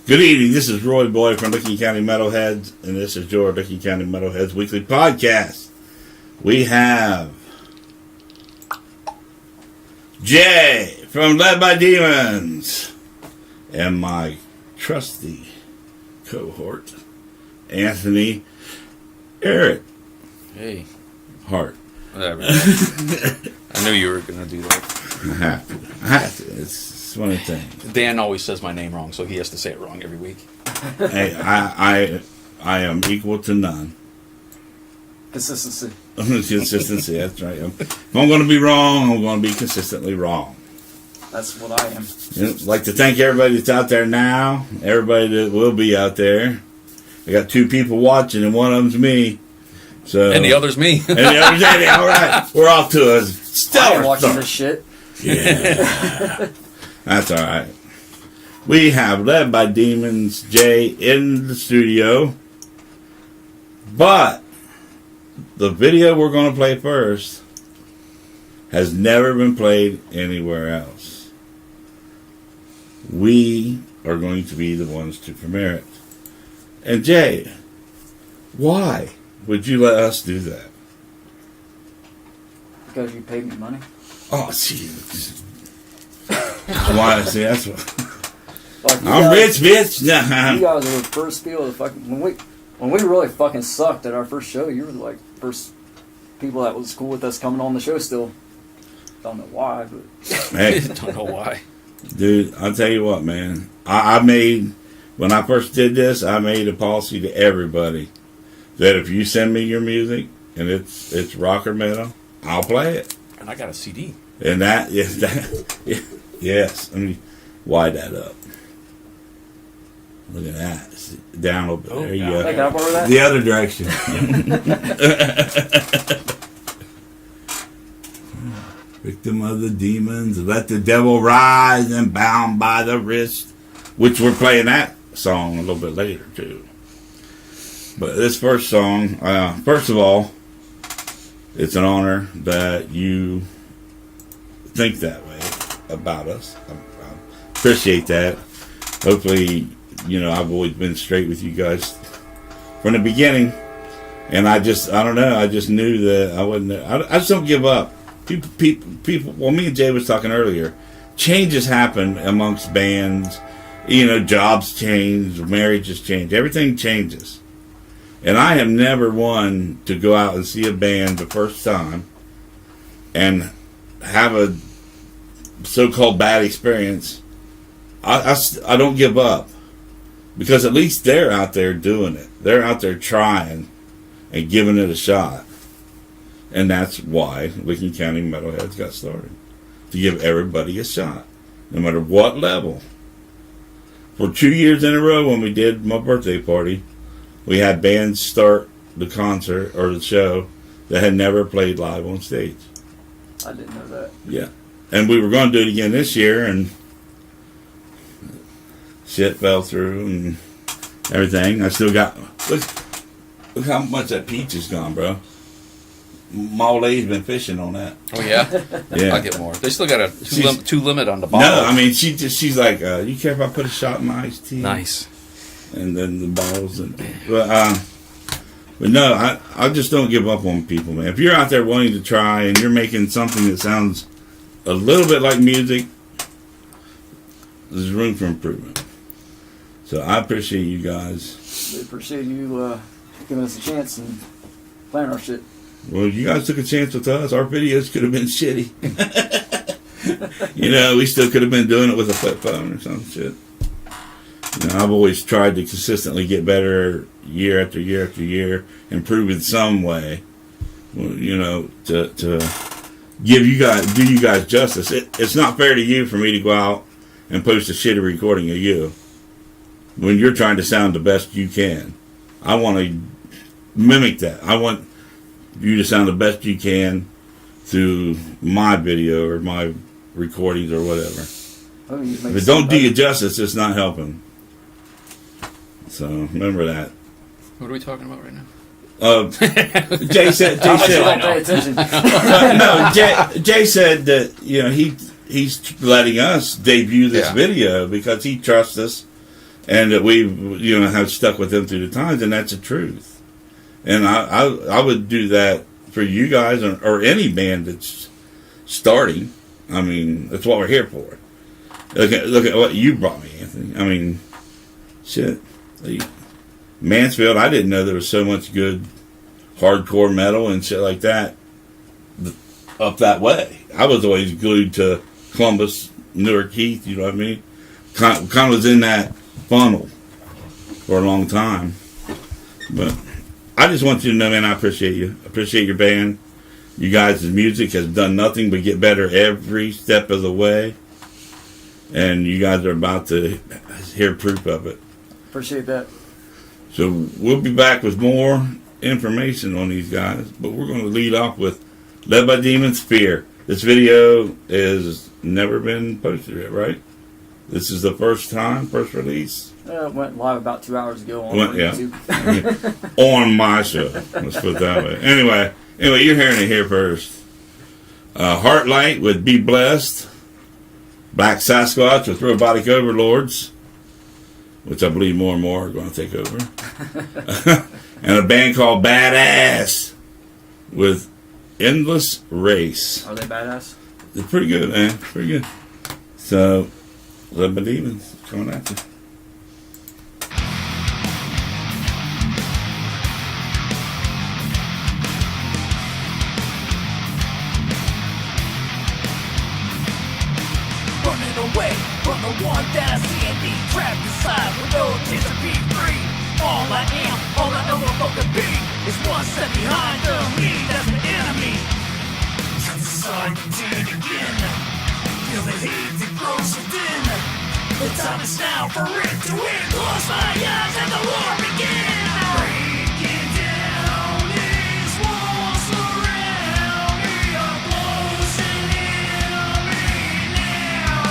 Good evening. This is Roy Boy from Licking County Metalheads, and this is your Licking County Metalheads weekly podcast. We have Jay from Led by Demons, and my trusty cohort, Anthony Eric. Hey. Hart. Whatever. I knew you were going to do that. I have to. It's one of the things. Dan always says my name wrong, so he has to say it wrong every week. Hey, I am equal to none. Consistency. Consistency, that's right. If I'm going to be wrong, I'm going to be consistently wrong. That's what I am. I'd like to thank everybody that's out there now, everybody that will be out there. I got 2 people watching, and one of them's me. So, And the other's me. And the other's Eddie. All right, we're off to a stellar I'm watching start. this shit. Yeah. That's all right. We have Led by Demons Jay in the studio, but the video we're going to play first has never been played anywhere else. We are going to be the ones to premiere it. And Jay, why would you let us do that? Because you paid me money. Oh, jeez. Why? See, that's what. Like, I'm rich, bitch. You guys were the first people to fucking when we really fucking sucked at our first show. You were like first people that was cool with us coming on the show. Still, don't know why, but Hey, Don't know why. dude, I'll tell you what, man. I made, when I first did this, I made a policy to everybody that if you send me your music and it's rock or metal, I'll play it. And I got a CD. And that is that. Yes, let me wide that up. Look at that. See, down a little bit. Oh, There you God. go. hey, can I borrow that? The other direction. Victim of the demons, let the devil rise and bound by the wrist. Which we're playing that song a little bit later too. But this first song, first of all, it's an honor that you think that way about us. I appreciate that. Hopefully, you know, I've always been straight with you guys from the beginning. And I don't know, I just knew that I wouldn't, I just don't give up. People, well, me and Jay was talking earlier, changes happen amongst bands. You know, jobs change, marriages change, everything changes. And I have never one to go out and see a band the first time and have a so-called bad experience. I don't give up, because at least they're out there doing it. They're out there trying and giving it a shot. And that's why Licking County Metalheads got started, to give everybody a shot, no matter what level. For 2 years in a row, when we did my birthday party, we had bands start the concert or the show that had never played live on stage. I didn't know that. Yeah. And we were going to do it again this year, and shit fell through and everything. I still got... Look how much that peach is gone, bro. Molly's been fishing on that. Oh, yeah? Yeah. I'll get more. They still got a She's- two limit on the bottle. No, I mean, she's like, you care if I put a shot in my iced tea? Nice. And then the bottles. But no, I just don't give up on people, man. If you're out there wanting to try and you're making something that sounds a little bit like music, there's room for improvement. So I appreciate you guys. We appreciate you giving us a chance and playing our shit. Well, you guys took a chance with us. Our videos could have been shitty. You know, we still could have been doing it with a flip phone or some shit. You know, I've always tried to consistently get better year after year after year, improve in some way. You know, to give you guys, do you guys justice. It's not fair to you for me to go out and post a shitty recording of you when you're trying to sound the best you can. I want to mimic that. I want you to sound the best you can through my video or my recordings or whatever. If it don't do you justice, it's not helping. So remember that. What are we talking about right now? Jay said. How much you don't pay attention? No, Jay said that, you know, he's letting us debut this video because he trusts us and that we, have stuck with them through the times, and that's the truth. And I would do that for you guys or any band that's starting. I mean, that's what we're here for. Look at what you brought me, Anthony. I mean, shit. Mansfield, I didn't know there was so much good hardcore metal and shit like that up that way. I was always glued to Columbus, Newark, Heath, you know what I mean? Kind of was in that funnel for a long time. But I just want you to know, man, I appreciate you. I appreciate your band. You guys' music has done nothing but get better every step of the way. And you guys are about to hear proof of it. Appreciate that. So we'll be back with more information on these guys. But we're going to lead off with Led by Demons, Fear. This video has never been posted yet, right? This is the first release. It went live about 2 hours ago on YouTube. On my show. Let's put it that way. Anyway, you're hearing it here first. Heartlight with Be Blessed. Black Sasquatch with Robotic Overlords, which I believe more and more are going to take over. And a band called Badass with Endless Race. Are they badass? They're pretty good, man. Pretty good. So, Led by Demons coming at you. Running away from the one that I see and be trapped inside with no chance to be free. All I am, all I ever fucking be is one step behind the me that's my enemy. Turn aside, continue again. Feel the hate that grows within. The time is now for it to end. Close my eyes and the war begin. Breaking down these walls around me are closing in on me now.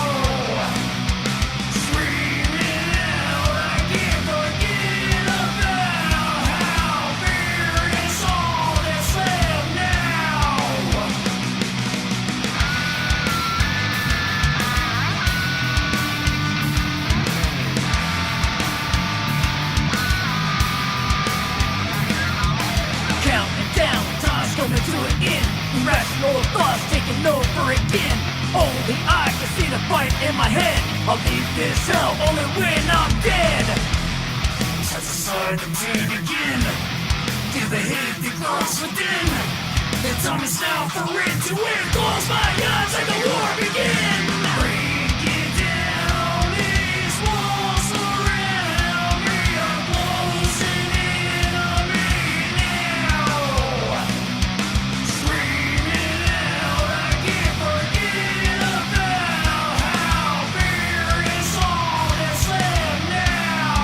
Screaming out, I can't forget about how fear is all that's left now. Counting down, time's coming to an end. Irrational thoughts taking over again. Only I can see the fight in my head. I'll leave this hell only when I'm dead. Set aside the pain again. Feel the hate that grows within. The time is now for it to end. Close my eyes and the war begin. Breaking down these walls around me are closing in on me now. Screaming out, I can't forget about how fear is all that's left now.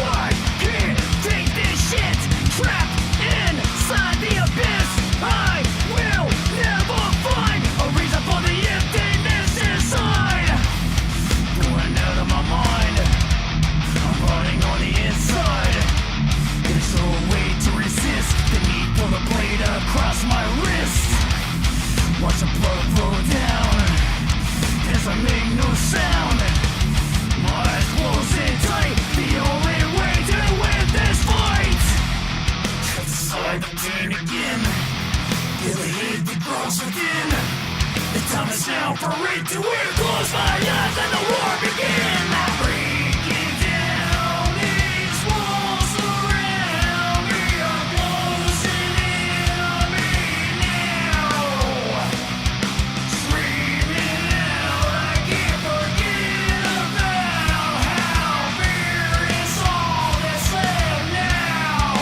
I can't take this shit. Trapped inside the abyss. I will never find a reason for the emptiness inside. Going out of my mind. I'm running on the inside. There's no way to resist the need for the blade across my wrist. Watch the blood flow down as I make no sound. My eyes closing tight, the only way to win this fight. Cut aside the pain again. Feel the hate that grows within. The time is now for it to end. Close my eyes and the war begin. Breaking down these walls around me are closing in on me now. Screaming out, I can't forget about how fear is all that's left now.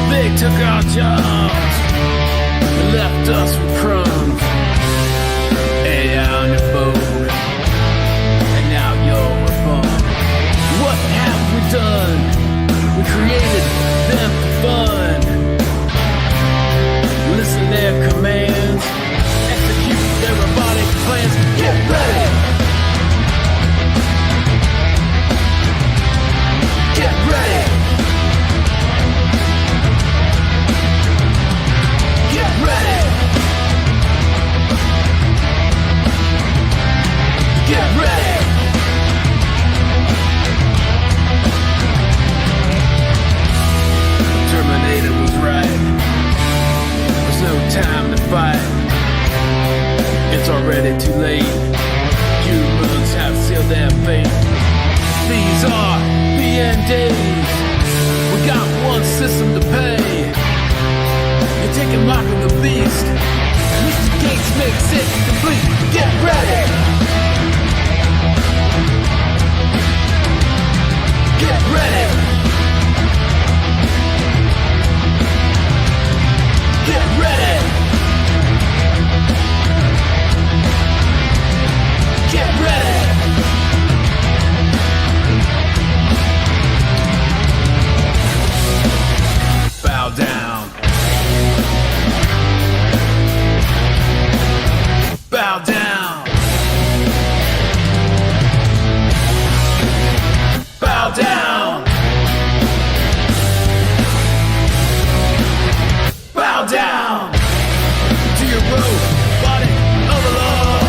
They took our jobs and left us with crumbs. Hey, on the boat, and now you're a bum. What have we done? We created them for fun. Listen their commands, execute their robotic plans. Get ready! Get ready! Get ready! Get ready! Terminator was right. There's no time to fight. It's already too late. Humans have sealed their fate. These are the end days. We got one system to pay. You're taking Mark of the Beast. Mr. Gates makes it complete. Get ready! Get ready! Get ready! Get ready! Bow down. Bow down. Bow down. Bow down to your robotic overlords.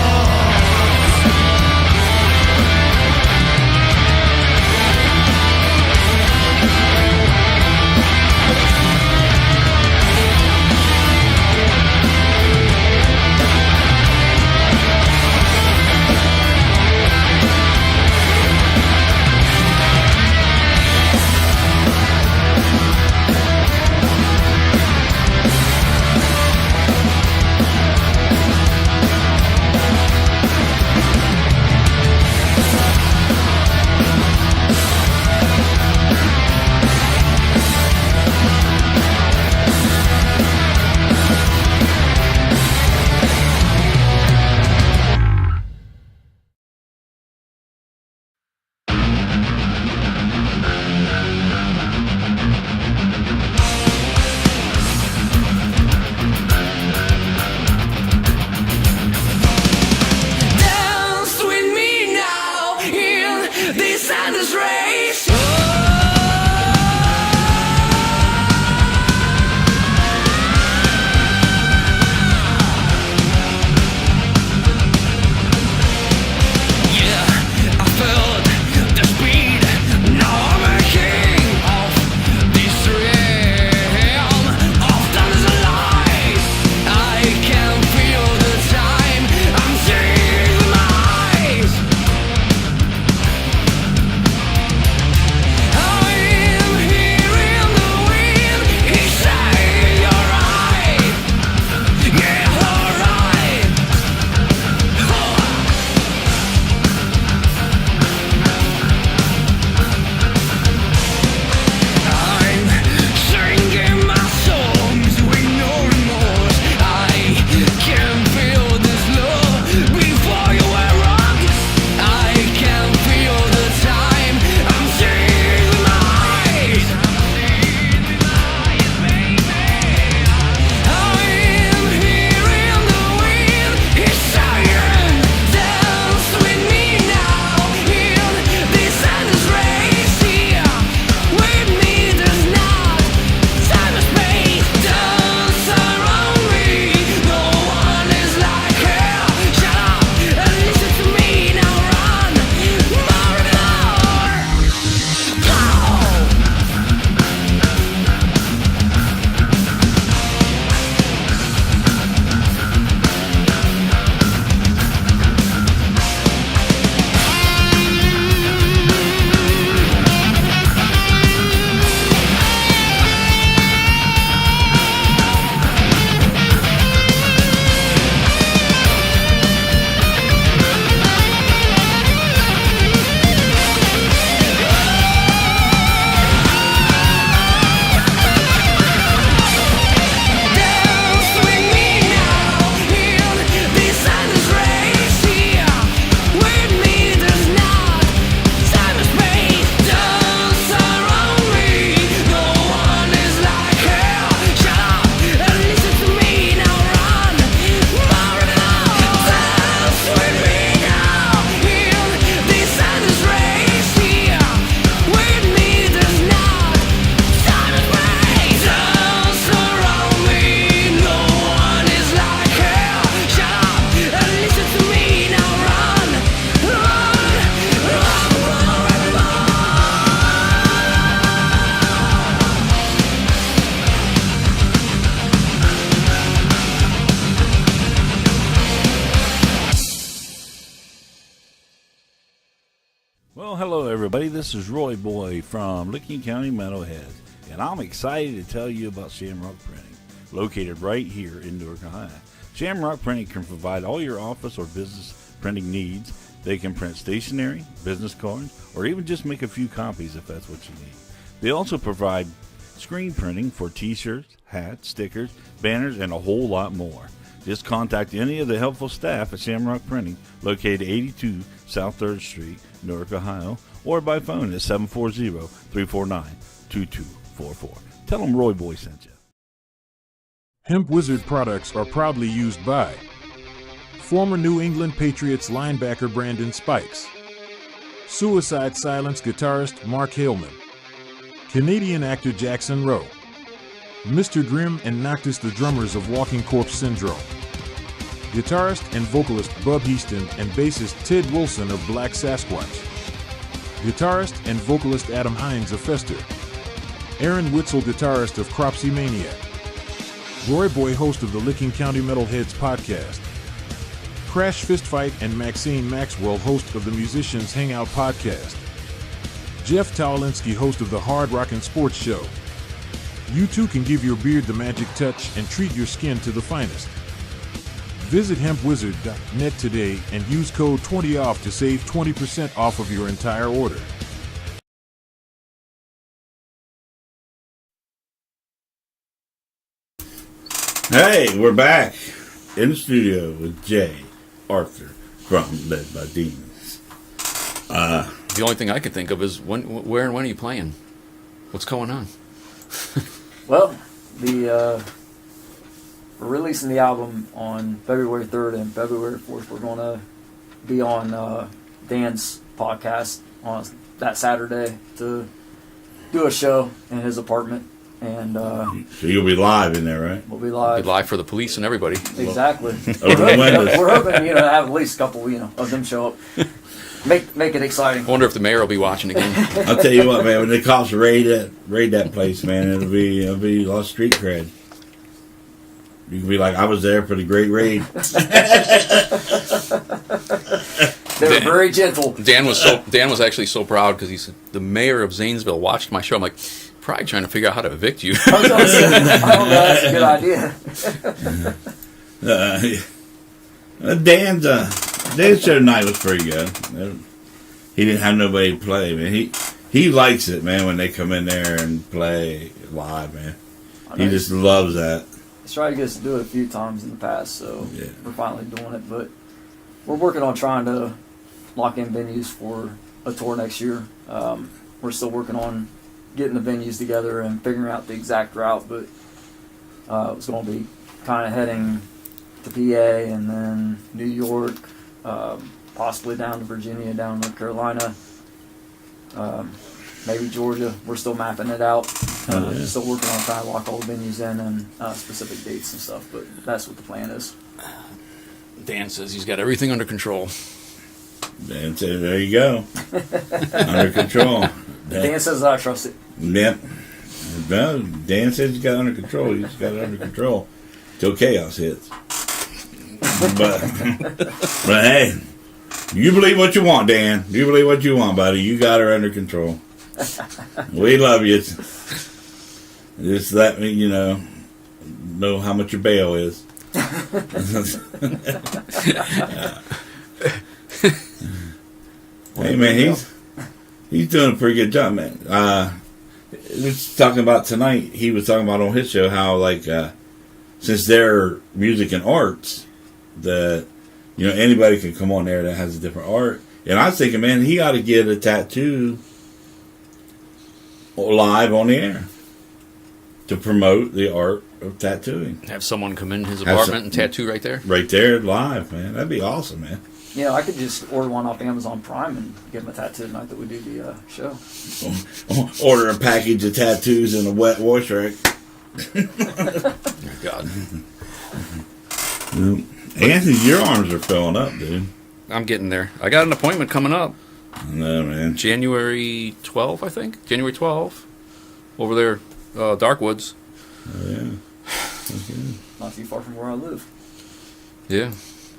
everybody, this is Roy Boy from Licking County Metalheads, and I'm excited to tell you about Shamrock Printing, located right here in Newark, Ohio. Shamrock Printing can provide all your office or business printing needs. They can print stationery, business cards, or even just make a few copies if that's what you need. They also provide screen printing for t-shirts, hats, stickers, banners, and a whole lot more. Just contact any of the helpful staff at Shamrock Printing, located 82 South 3rd Street, Newark, Ohio, or by phone at 740-349-2244. Tell them Roy Boy sent you. Hemp Wizard products are proudly used by former New England Patriots linebacker Brandon Spikes, Suicide Silence guitarist Mark Haleman, Canadian actor Jackson Rowe, Mr. Grimm and Noctis the drummers of Walking Corpse Syndrome, guitarist and vocalist Bub Easton and bassist Ted Wilson of Black Sasquatch, guitarist and vocalist Adam Hines of Fester, Aaron Witzel, guitarist of Cropsy Maniac, Roy Boy, host of the Licking County Metalheads podcast, Crash Fistfight and Maxine Maxwell, host of the Musicians Hangout podcast, Jeff Towlinski, host of the Hard Rockin' Sports Show. You too can give your beard the magic touch and treat your skin to the finest. Visit hempwizard.net today and use code 20OFF to save 20% off of your entire order. Hey, we're back in the studio with Jay Arthur from Led by Demons. The only thing I can think of is where and when are you playing? What's going on? Well, we're releasing the album on February 3rd and February 4th. We're going to be on Dan's podcast on that Saturday to do a show in his apartment. And So you'll be live in there, right? we'll be live. Be live for the police and everybody. Exactly. Open the windows. We're hoping, to have at least a couple, of them show up. Make it exciting. I wonder if the mayor will be watching again. I'll tell you what, man. When the cops raid that place, man, it'll be a lot of street cred. You can be like, I was there for the Great Raid. They were very gentle. Dan was actually so proud because he said the mayor of Zanesville watched my show. I'm like, probably trying to figure out how to evict you. I was gonna say, I don't know, that's a good idea. Dan's show tonight was pretty good. He didn't have nobody to play, man. He likes it, man, when they come in there and play live, man. He just loves that. He's tried to get us to do it a few times in the past, so Yeah. we're finally doing it. But we're working on trying to lock in venues for a tour next year. We're still working on getting the venues together and figuring out the exact route, but it's going to be kind of heading to PA and then New York, possibly down to Virginia, down to North Carolina, maybe Georgia. We're still mapping it out. Still working on trying to lock all the venues in and specific dates and stuff, but that's what the plan is. Dan says he's got everything under control. Dan said, there you go. Under control. Dan says I trust it. Yep. Well, Dan says he's got it under control. He's got it under control till chaos hits. But hey, you believe what you want, Dan. You believe what you want, buddy. You got her under control. We love you. Just let me, know how much your bail is. Hey, man, he's doing a pretty good job, man. He was talking about tonight. He was talking about on his show how, since they're music and arts, that anybody can come on there that has a different art. And I was thinking, man, he ought to get a tattoo live on the air to promote the art of tattooing. Have someone come in his apartment and tattoo right there? Right there, live, man. That'd be awesome, man. I could just order one off Amazon Prime and get him a tattoo the night that we do the show. Order a package of tattoos in a wet wash rack. Oh, God. Anthony, your arms are filling up, dude. I'm getting there. I got an appointment coming up. I know, man. January 12th, I think. January 12th. Over there, Darkwoods. Oh, yeah. That's good. Not too far from where I live. Yeah.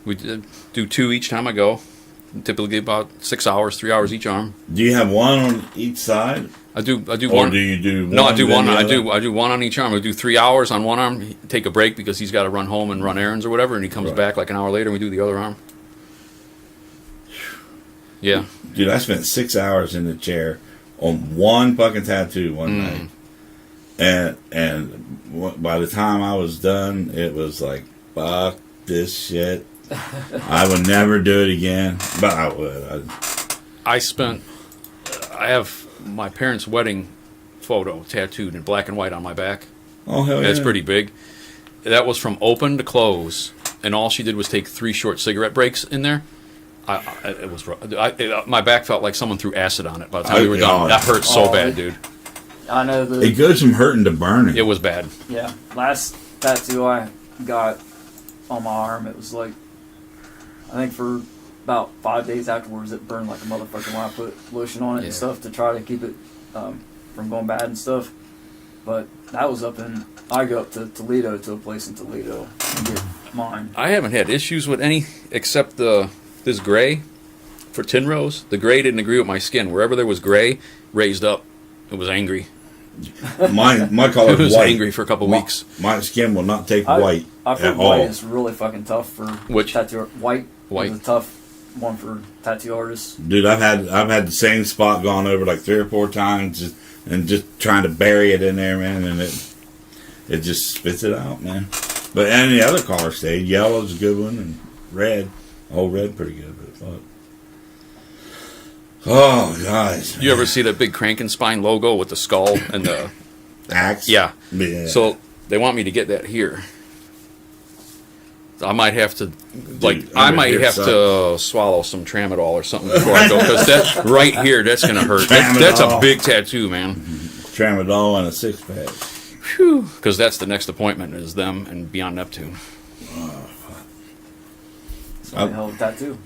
We do 2 each time I go. Typically about 6 hours, 3 hours each arm. Do you have one on each side? I do Or one. do you do one? No, I do then one. the I other? do one on each arm. I do 3 hours on one arm. Take a break because he's got to run home and run errands or whatever, and he comes Right. back like an hour later, and we do the other arm. Yeah. Dude, I spent 6 hours in the chair on one fucking tattoo one night. And by the time I was done, it was like, fuck this shit. I would never do it again, but I would. I have my parents' wedding photo tattooed in black and white on my back. Oh, hell yeah. That's pretty big. That was from open to close, and all she did was take 3 short cigarette breaks in there. It was rough. My back felt like someone threw acid on it by the time we were done. That hurt so bad, dude. I know It goes from hurting to burning. It was bad. Yeah, last tattoo I got on my arm, it was like, I think for about 5 days afterwards, it burned like a motherfucker when I put lotion on it Yeah. and stuff to try to keep it from going bad and stuff. But that was I go up to Toledo, to a place in Toledo, and get mine. I haven't had issues with any except this gray for Tinrose. The gray didn't agree with my skin. Wherever there was gray raised up, it was angry. My color It was white. angry for a couple weeks. My skin will not take I white feel at white all. is really fucking tough for Which? tattoo. White White. is a tough one for tattoo artists. Dude, I've had the same spot gone over like 3 or 4 times, and just trying to bury it in there, man, and it just spits it out, man. But any other color stayed. Yellow's a good one, and red. Oh, red pretty good, but fuck. Oh, guys. You ever see that big Frankenstein logo with the skull and the Axe? yeah? Yeah. So they want me to get that here. I might have to, I might here have sucks. to swallow some tramadol or something before I go, because that right here, that's gonna hurt. That's a Tramadol. big tattoo, man. Tramadol and a 6-pack. Because that's the next appointment is them and Beyond Neptune. It's a hell of a tattoo.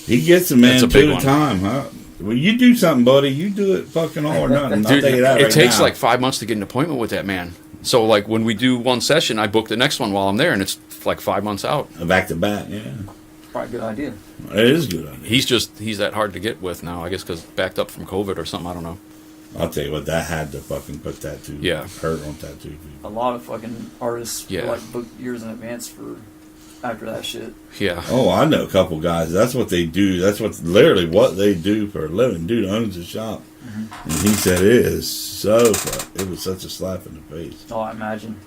He gets a man That's a big 2 at one. a time, huh? Well, you do something, buddy. You do it fucking all or nothing. I'll Dude, tell you that it right takes now. like 5 months to get an appointment with that man. So like when we do one session, I book the next one while I'm there, and it's like 5 months out. Back to back, yeah. Probably a good idea. It is a good idea. He's that hard to get with now, I guess, because backed up from COVID or something. I don't know. I'll tell you what, that had to fucking put tattoo. Yeah. Hurt on tattoo people. A lot of fucking artists Yeah. like book years in advance for after that shit. Yeah. Oh, I know a couple guys. That's what they do. That's literally what they do for a living. Dude owns a shop. Mm-hmm. And he said it is so it was such a slap in the face. Oh, I imagine.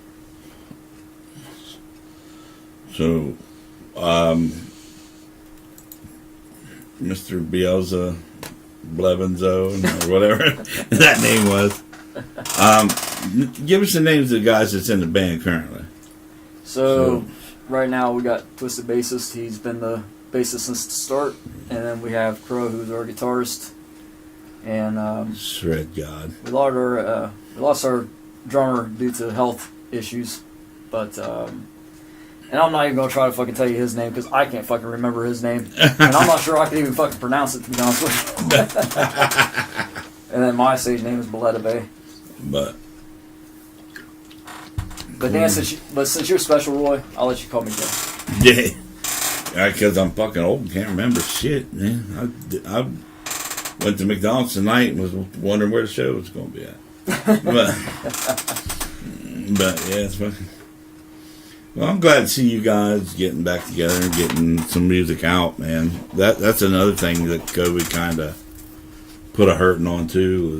So, Mr. Bielsa Blevenzo, or whatever that name was. Give us the names of the guys that's in the band currently. So right now we got Twisted Bassist. He's been the bassist since the start. And then we have Crow, who's our guitarist. And Shred God. we lost our drummer due to health issues. But and I'm not even gonna try to fucking tell you his name because I can't fucking remember his name, and I'm not sure I can even fucking pronounce it, to be honest with you. And then my stage name is Beletta Bay. But But Dan, since you're special, Roy, I'll let you call me Joe. yeah, because I'm fucking old and can't remember shit, man. I went to McDonald's tonight and was wondering where the show was going to be at. but yeah, it's fucking. Well, I'm glad to see you guys getting back together and getting some music out, man. That's another thing that COVID kind of put a hurting on too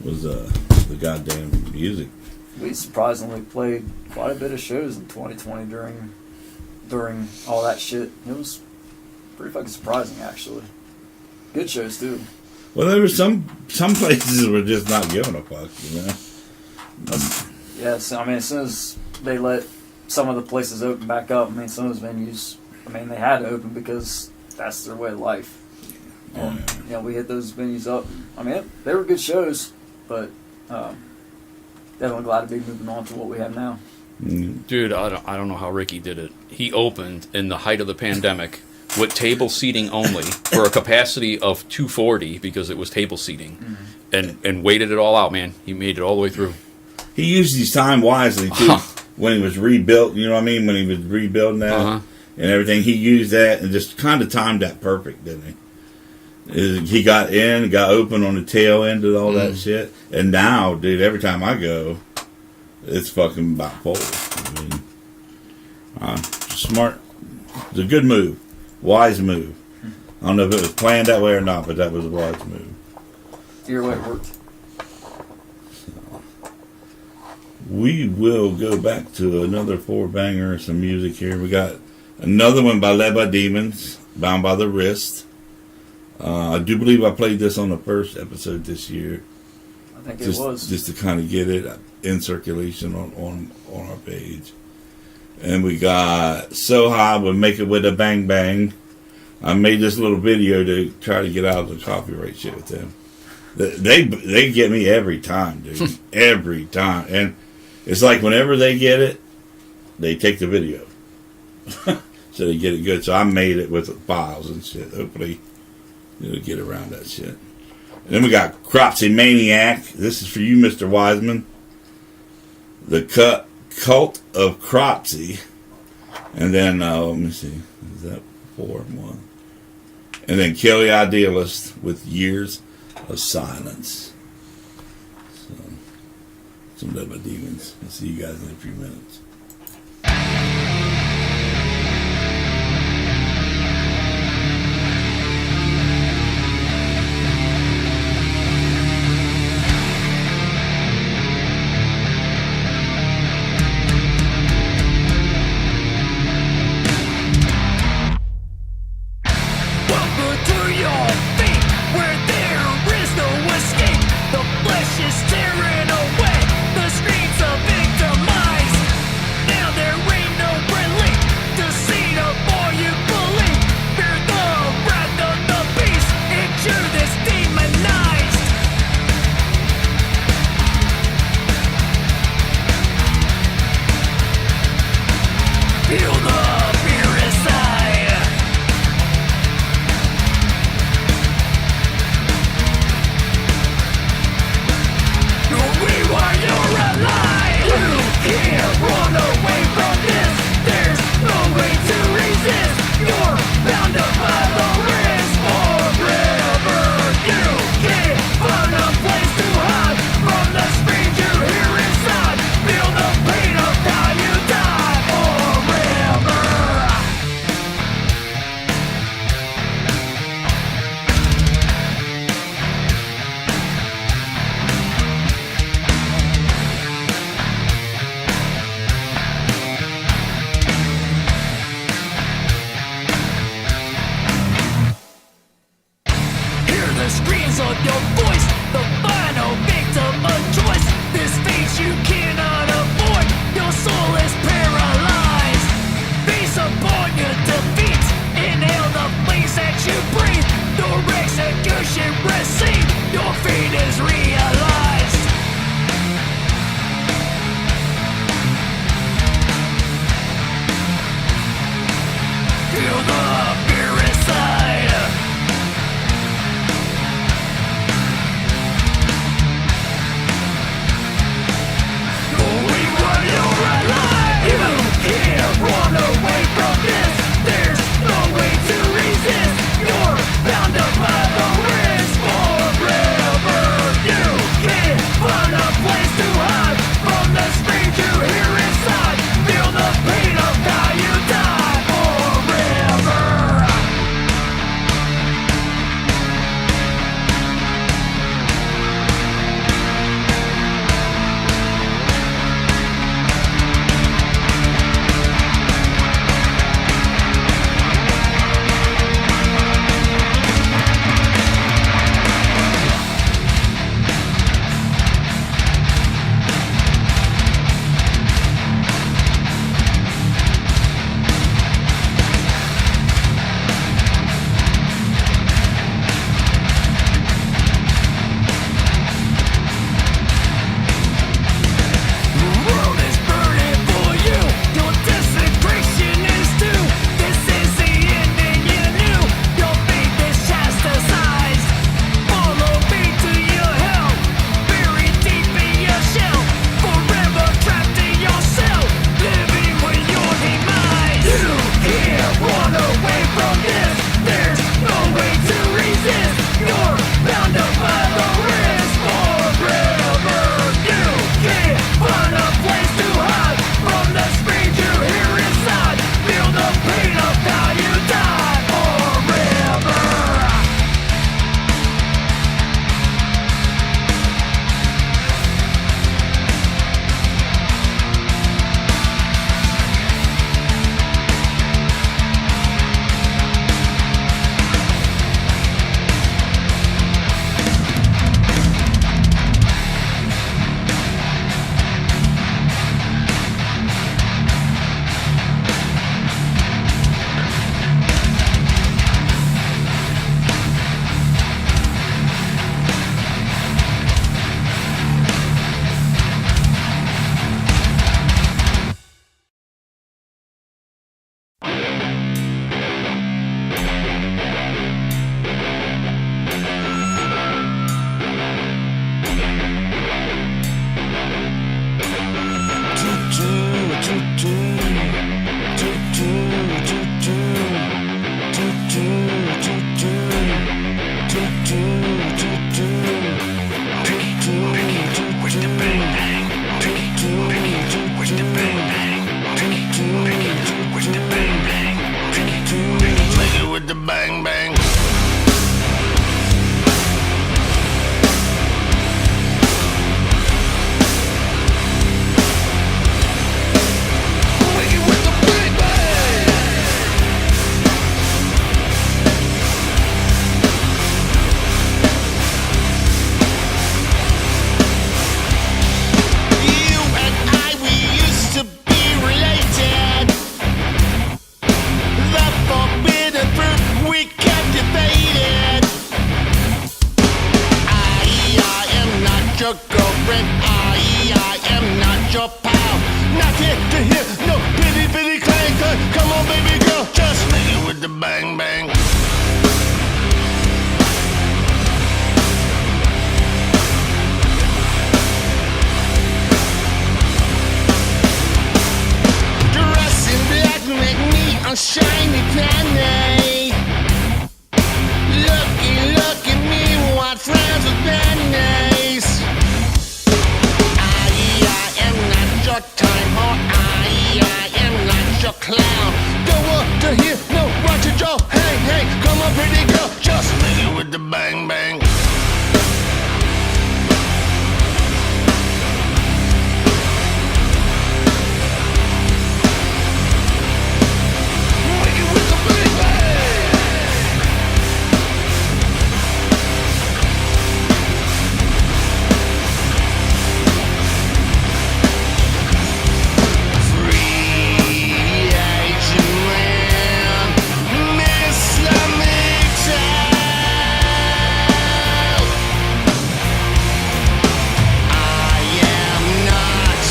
was the goddamn music. We surprisingly played quite a bit of shows in 2020 during all that shit. It was pretty fucking surprising, actually. Good shows too. Well, there were some places that were just not giving a fuck, you know. Yes, I mean, as soon as they let some of the places open back up, I mean, some of those venues, I mean, they had to open because that's their way of life. And, you know, we hit those venues up. I mean, they were good shows, but definitely glad to be moving on to what we have now. Dude, I don't know how Ricky did it. He opened in the height of the pandemic with table seating only for a capacity of 240 because it was table seating, and waited it all out, man. He made it all the way through. He used his time wisely too. When he was rebuilt, you know what I mean? When he was rebuilding that, and everything. He used that and just kind of timed that perfect, didn't he? He got in, got open on the tail end of all that shit. And now, dude, every time I go, it's fucking about full. I mean, smart. It's a good move. Wise move. I don't know if it was planned that way or not, but that was a wise move. Your way it worked. We will go back to another 4-banger, some music here. We got another one by Led by Demons, Bound by the Wrist. I do believe I played this on the first episode this year. I think Just, it was. just to kind of get it in circulation on our page. And we got So High with Make It With a Bang Bang. I made this little video to try to get out of the copyright shit with them. They get me every time, dude. Every time. And it's like whenever they get it, they take the video. So they get it good. So I made it with files and shit. Hopefully it'll get around that shit. And then we got Cropsy Maniac. This is for you, Mr. Wiseman. The Cult of Cropsy. And then, let me see. Is that 4-1? And then Kelly Idealist with Years of Silence. So, some Led by Demons. I'll see you guys in a few minutes. Welcome to your feet, where there is no escape. The flesh is tearing away, the screams of victimized. care to hear no pity, pity, clang, clang. Come on, baby girl, just hit it with the bang, bang. Dress in black, make me a shiny penny. Look at me, what friends with pennies. I am not your time whore. I am not your clown. Don't want to hear no watch your jaw. Hey, hey, come on, pretty girl, just hit it with the bang, bang. Make it with the bang, bang. Free Asian man, Mr. McTown. I am not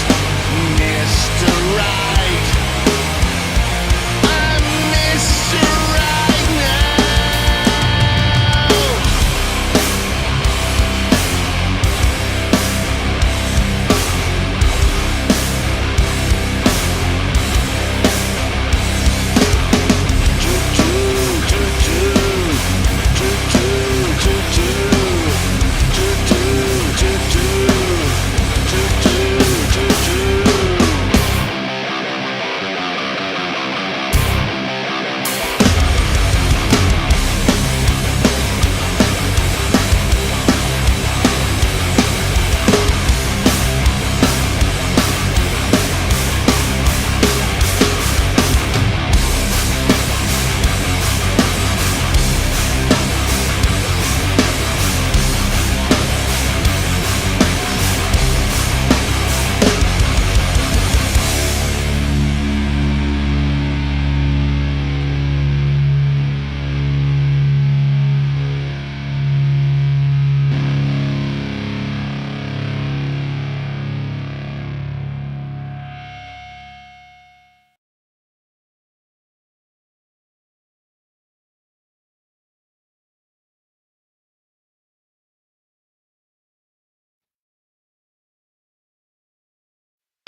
Mr. Right. I'm Mr. Right now.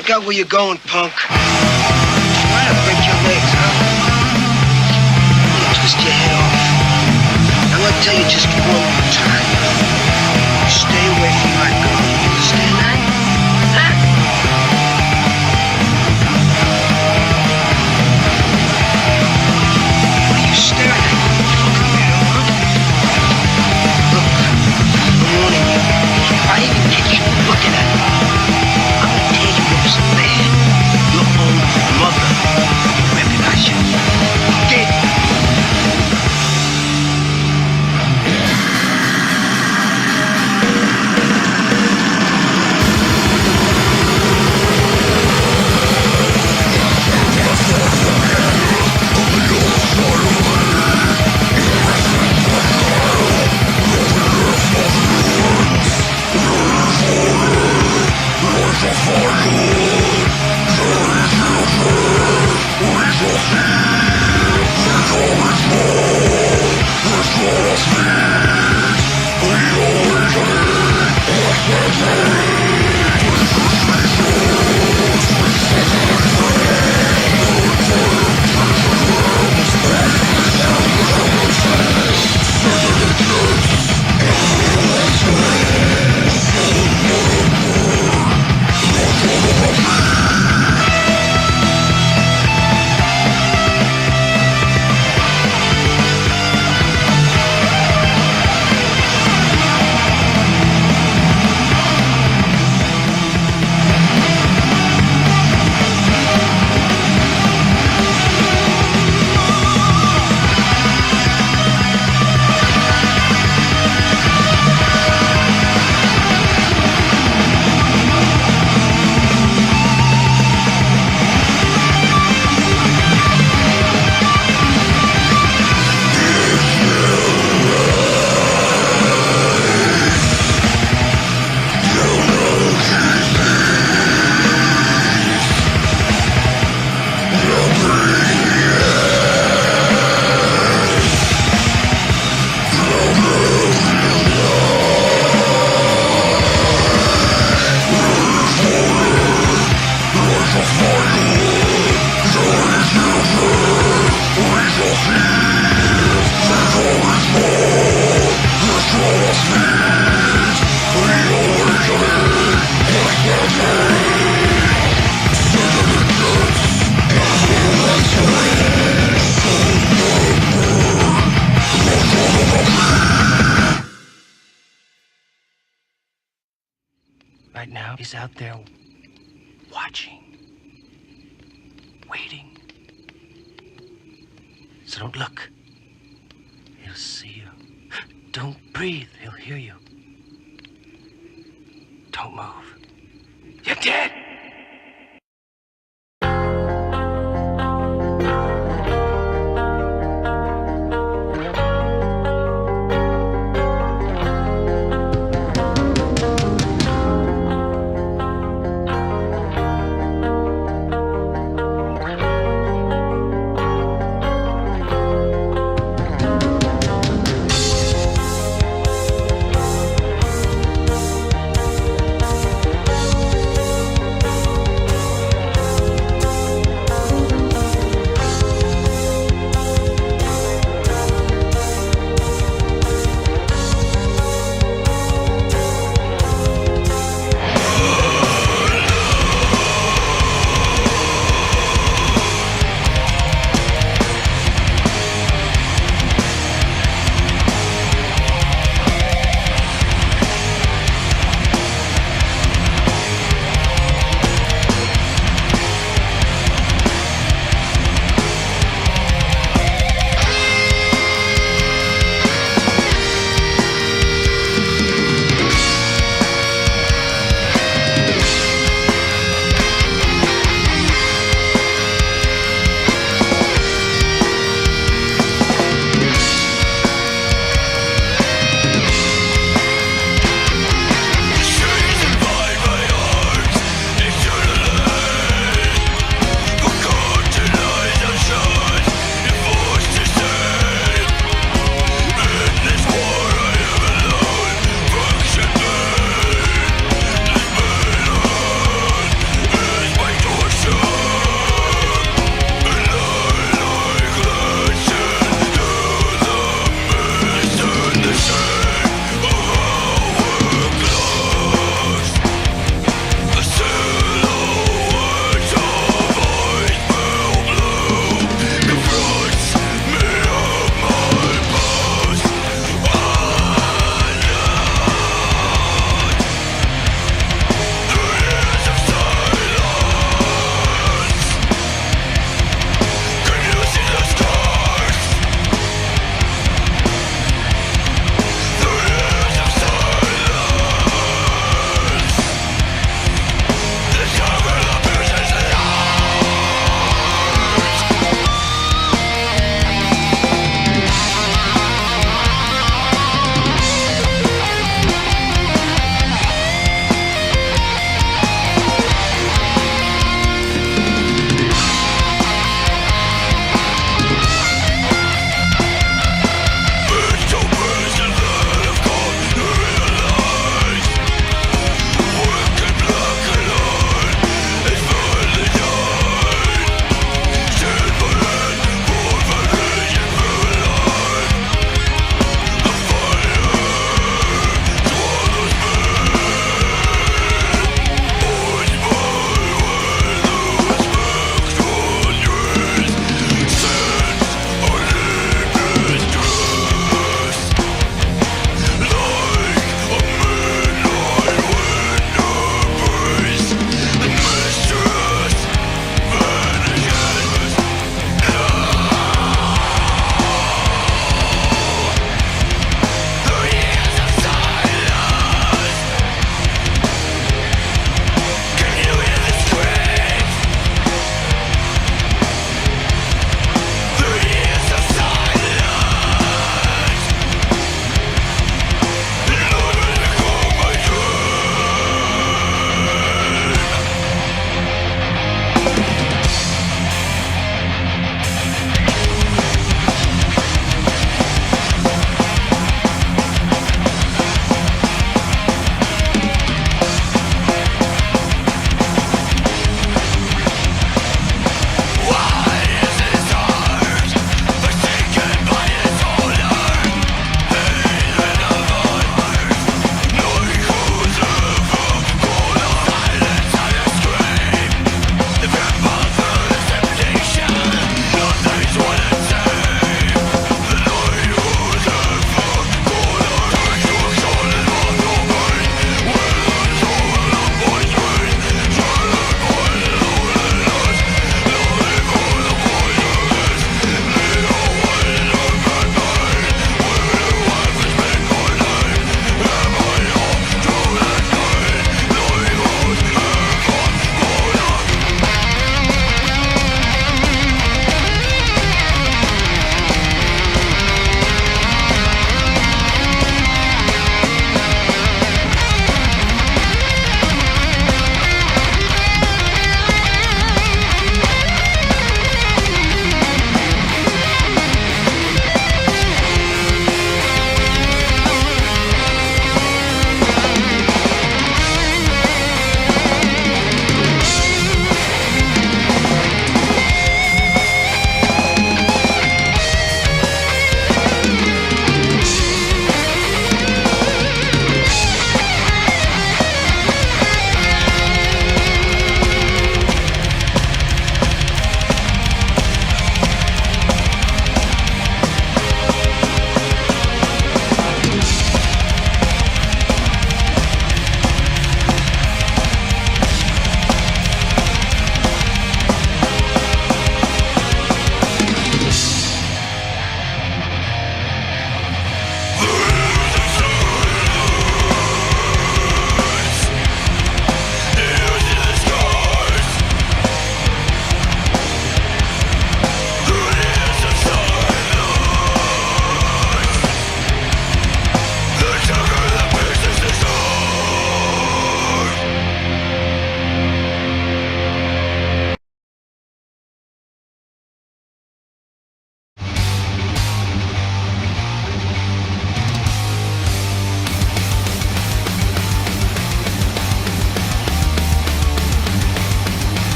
Look out where you're going, punk. Try to break your legs, huh? You twist your head off. I'm gonna tell you just one more time. Stay away from my girl. You understand that? Huh? What are you staring at? Fucking weirdo, huh? Look, I'm warning you. If I even get you looking at me, I'm gonna tear you up so bad. Your own mother will recognize you. Okay? He's out there watching, waiting. So don't look. He'll see you. Don't breathe. He'll hear you. Don't move. You're dead!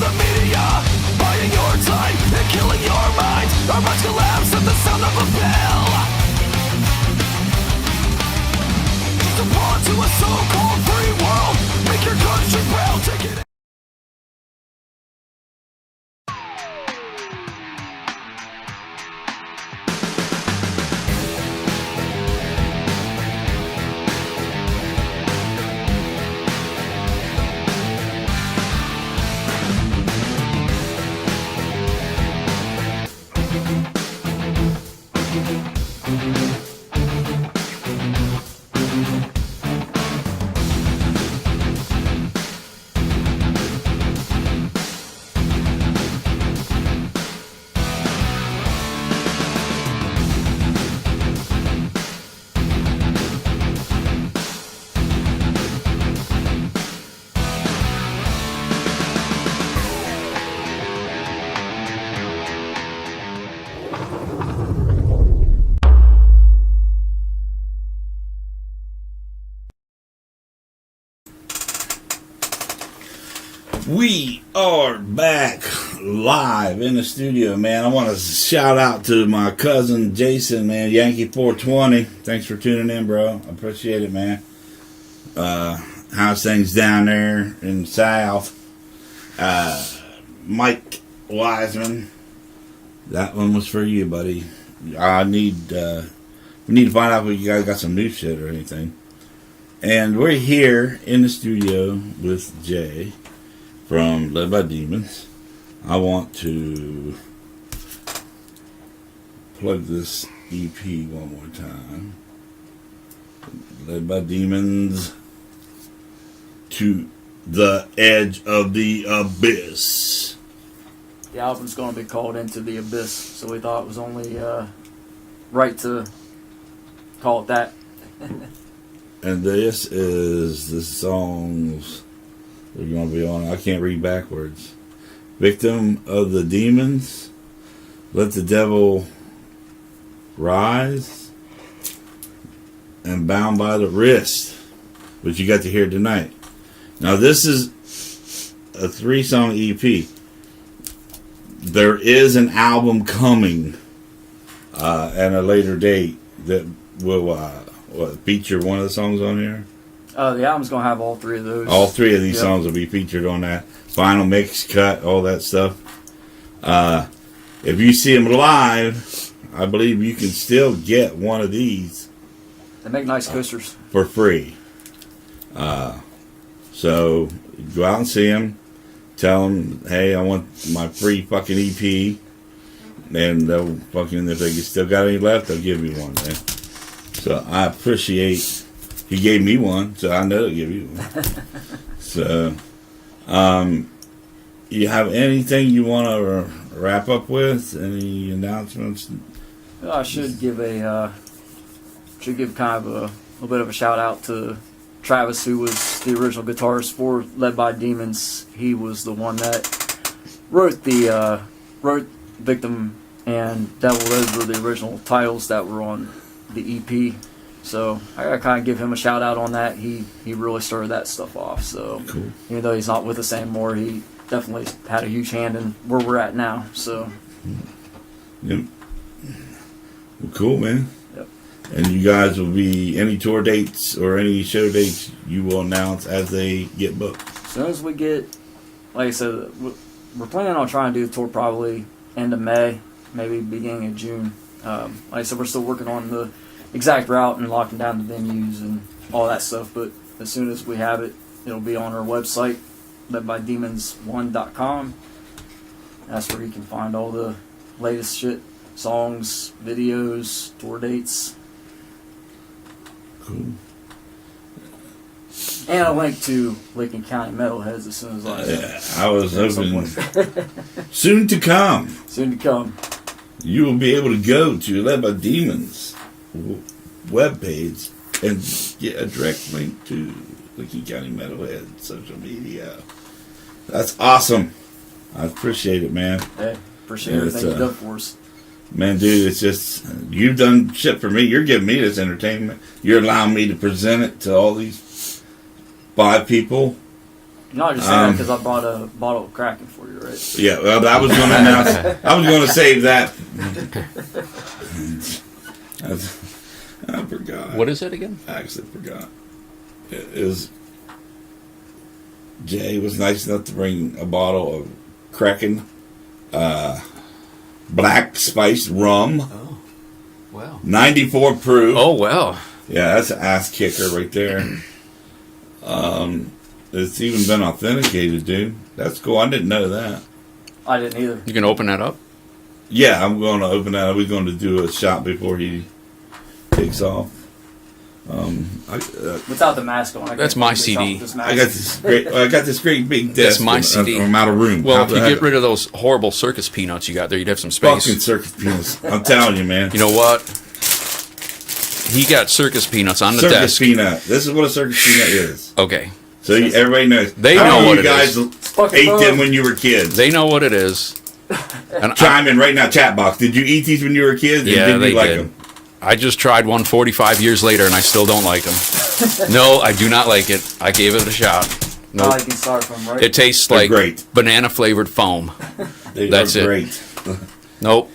the media, buying your time and killing your mind. Our minds collapse at the sound of a bell. Support to a so-called free world. Make your country proud. Take it. We are back live in the studio, man. I want to shout out to my cousin Jason, man, Yankee 420. Thanks for tuning in, bro. I appreciate it, man. How's things down there in the South? Mike Wiseman, that one was for you, buddy. We need to find out if you guys got some new shit or anything. And we're here in the studio with Jay from Led by Demons. I want to plug this EP one more time. Led by Demons, To the Edge of the Abyss. The album's going to be called Into the Abyss, so we thought it was only right to call it that. And this is the songs we're going to be on. I can't read backwards. Victim of the Demons, Let the Devil Rise, and Bound by the Wrist, which you got to hear tonight. Now this is a 3-song EP. There is an album coming at a later date that will feature one of the songs on here. The album's going to have all 3 of those. All 3 of these songs will be featured on that. Final mix, cut, all that stuff. If you see them live, I believe you can still get one of these. They make nice coasters. For free. So, go out and see them. Tell them, hey, I want my free fucking EP. And they'll fucking, if they still got any left, they'll give you one, man. So, I appreciate... He gave me one, so I know he'll give you one. So, you have anything you want to wrap up with? Any announcements? Well, I should give kind of a little bit of a shout out to Travis, who was the original guitarist for Led by Demons. He was the one that wrote Victim and Devil. Those were the original titles that were on the EP. So I gotta kind of give him a shout out on that. He really started that stuff off. So cool. Even though he's not with us anymore, he definitely had a huge hand in where we're at now. So yep. Well, cool, man. Yep. And you guys will be any tour dates or any show dates you will announce as they get booked. As soon as we get, like I said, we're planning on trying to do the tour probably end of May, maybe beginning of June. Like I said, we're still working on the exact route and locking down the venues and all that stuff, but as soon as we have it, it'll be on our website, ledbydemons1.com. That's where you can find all the latest shit, songs, videos, tour dates. Cool. And a link to Lincoln County Metalheads as soon as I was hoping soon to come. Soon to come. You will be able to go to Led by Demons webpage and get a direct link to Lincoln County Metalhead social media. That's awesome. I appreciate it, man. Hey, appreciate everything you've done for us. Man, dude, it's just, you've done shit for me. You're giving me this entertainment. You're allowing me to present it to all these 5 people. You're not just saying that because I brought a bottle of Kraken for you, right? Yeah, well, I was going to announce. I was going to save that. I forgot. What is it again? I actually forgot. It was Jay was nice enough to bring a bottle of Kraken, black spiced rum, Oh, wow. 94 proof. Oh, wow. Yeah, that's an ass kicker right there. It's even been authenticated, dude. That's cool. I didn't know that. I didn't either. You can open that up? Yeah, I'm going to open that. We're going to do a shot before he takes off. Without the mask on. That's my CD. I got this great big desk. That's my CD. I'm out of room. Well, How if the you heck- get rid of those horrible circus peanuts you got there, you'd have some space. fucking circus peanuts. I'm telling you, man. You know what? He got circus peanuts on the Circus desk. peanut. This is what a circus peanut is. Okay. So everybody knows. They How know many what of you it guys is. Fucking ate fun. them when you were kids. They know what it is. And Chime in right now, chat box. Did you eat these when you were kids? Yeah, Did they you like did. them? I just tried one 45 years later, and I still don't like them. No, I do not like it. I gave it a shot. No, Nope. you can start from right. It tastes They're like great. banana-flavored foam. They That's are it. great. Nope.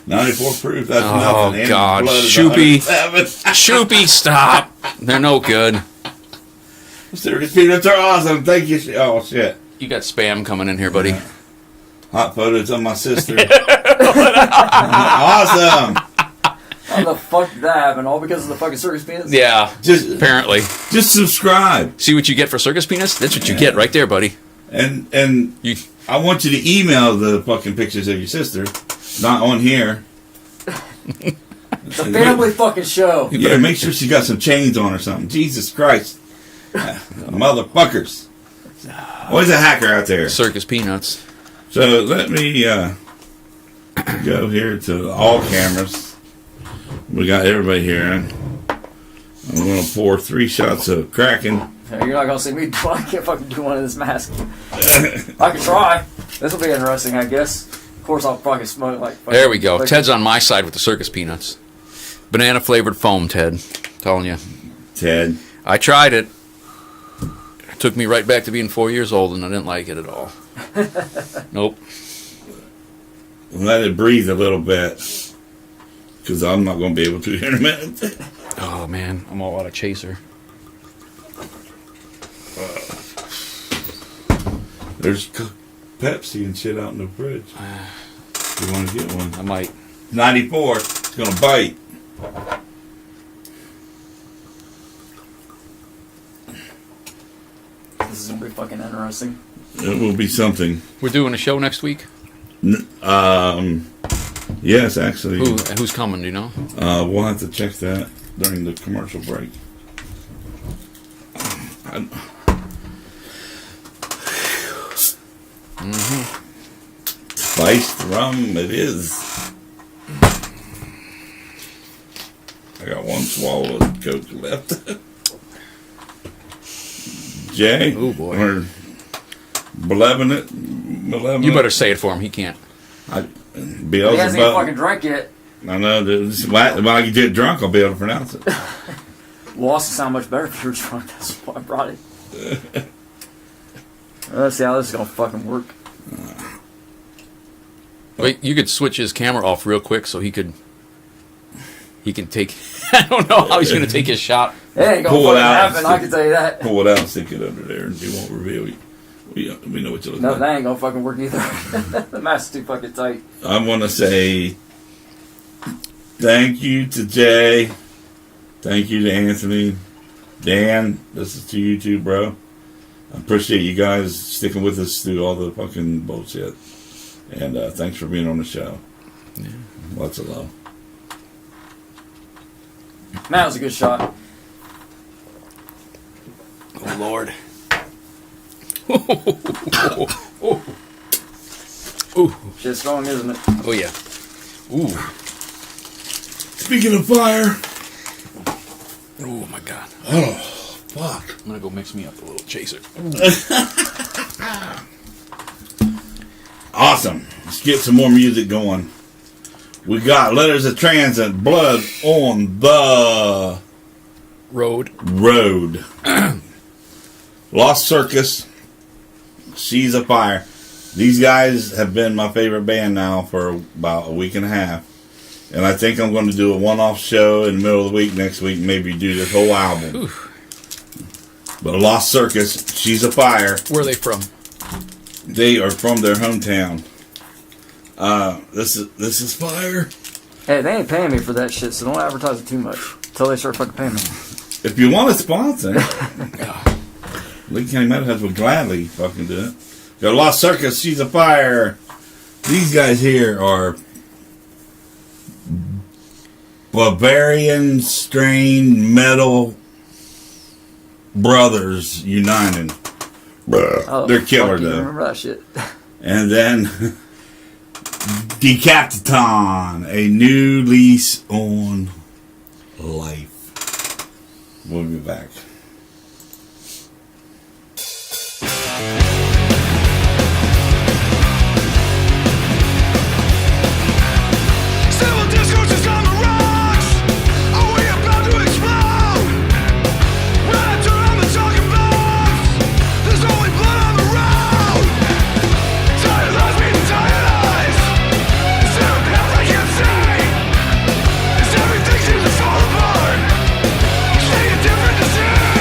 94 proof. That's Oh, nothing. And God. blood is Shoopy. 107. Shoopy, stop. They're no good. Circus peanuts are awesome. Thank you. Oh shit. You got spam coming in here, buddy. Hot photos of my sister. Awesome. How the fuck did that happen? All because of the fucking circus peanuts? Yeah, Just apparently. subscribe. See what you get for circus peanuts? That's what you get right there, buddy. And You, I want you to email the fucking pictures of your sister. Not on here. It's a family fucking show. Yeah, make sure she got some chains on or something. Jesus Christ. Motherfuckers. Always a hacker out there. circus peanuts. So let me go here to all cameras. We got everybody here. I'm going to pour 3 shots of Kraken. You're not gonna see me do. I can't fucking do one in this mask. I can try. This will be interesting, I guess. Of course, I'll probably smoke like. fucking- There we go. like- Ted's on my side with the circus peanuts. Banana-flavored foam, Ted. Telling you. Ted. I tried it. It took me right back to being 4 years old, and I didn't like it at all. Nope. Let it breathe a little bit. Because I'm not going to be able to here in a minute. Oh, man. I'm all out of chaser. There's Pepsi and shit out in the fridge. You want to get one? I might. 94. It's going to bite. This is gonna be fucking interesting. It will be something. We're doing a show next week? Yes, actually. Who's coming, do you know? We'll have to check that during the commercial break. Spiced rum, it is. I got one swallow of Coke left. Jay? Oh, boy. Or malevolent? You better say it for him. He can't. He hasn't even Beelzebub. fucking drank yet. I know. When I get drunk, I'll be able to pronounce it. Will also sound much better if you're drunk. That's why I brought it. Let's see how this is gonna fucking work. Wait, you could switch his camera off real quick so he can take. I don't know how he's going to take his shot. It ain't gonna Pull it fucking out. happen. I can tell you that. Pull it out and stick it under there, and we won't reveal you. We know what you look No, like. that ain't gonna fucking work either. The mask's too fucking tight. I want to say thank you to Jay. Thank you to Anthony. Dan, this is to you too, bro. I appreciate you guys sticking with us through all the fucking bullshit. And thanks for being on the show. Yeah. Lots of love. Man, that was a good shot. Oh, Lord. Shit's strong, isn't it? Oh, yeah. Ooh. Speaking of fire. Oh, my God. Oh, fuck. I'm going to go mix me up a little chaser. Awesome. Let's get some more music going. We got Letters of Transit, Blood on the Road. Road. Lost Circus. She's a Fire. These guys have been my favorite band now for about a week and a half. And I think I'm going to do a one-off show in the middle of the week next week, maybe do this whole album. But Lost Circus, She's a Fire. Where are they from? They are from their hometown. This is fire. Hey, they ain't paying me for that shit, so don't advertise it too much until they start fucking paying me. If you want a sponsor, Lee County Metalheads would gladly fucking do it. Got Lost Circus, She's a Fire. These guys here are Bavarian strain metal brothers united. Oh, They're killer fuck you, though. remember that shit. And then Decapiton, a new lease on life. We'll be back. Civil discourses on the rocks. Are we about to explode? When I turn on the talking box, there's only blood on the road. Tired lies meeting tired eyes. Is there a path I can't see? Is everything seems to fall apart? Stay a different to see.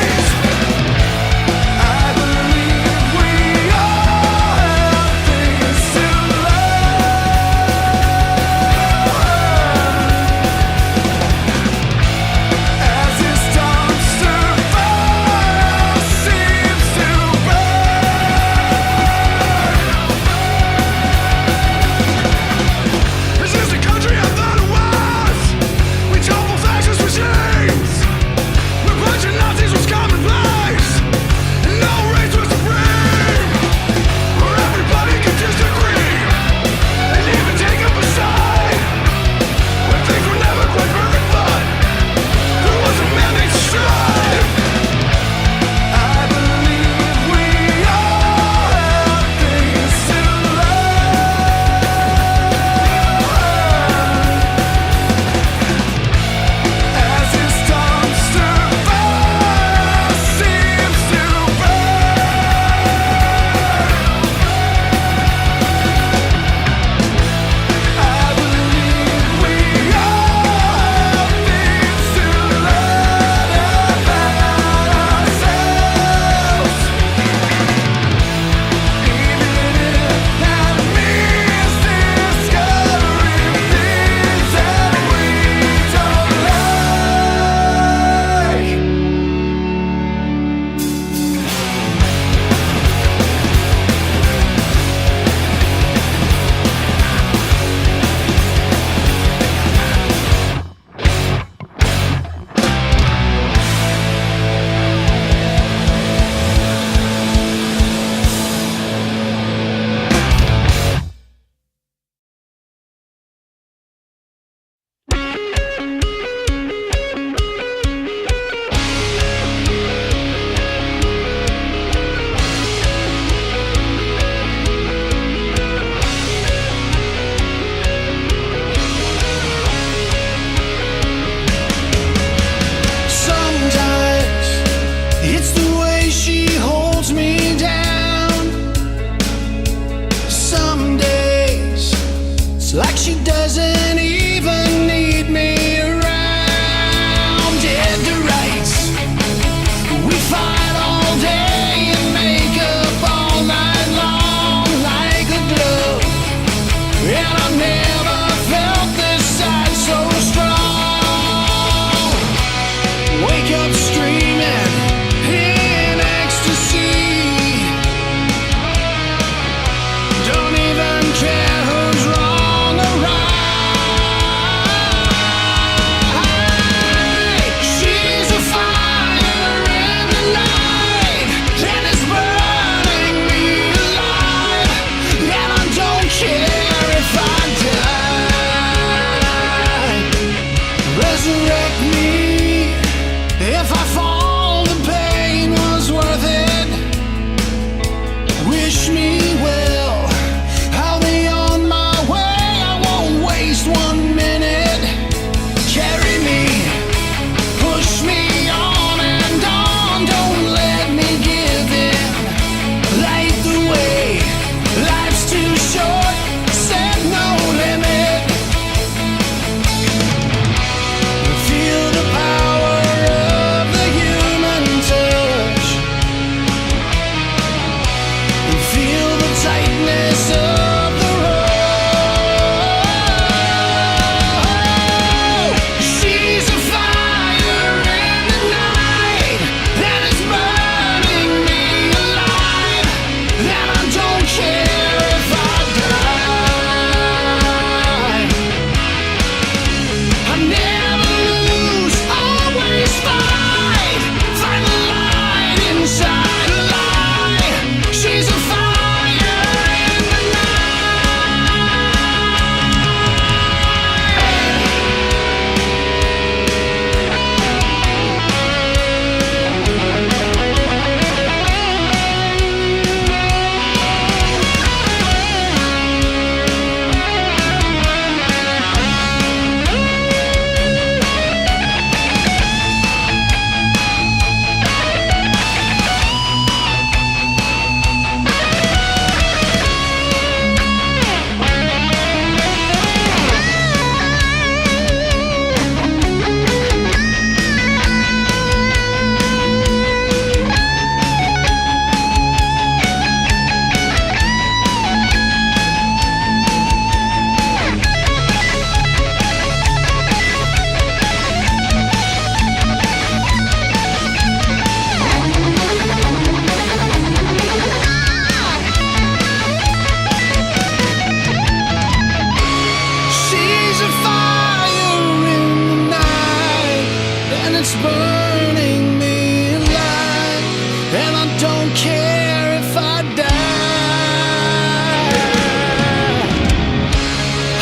don't care if I die.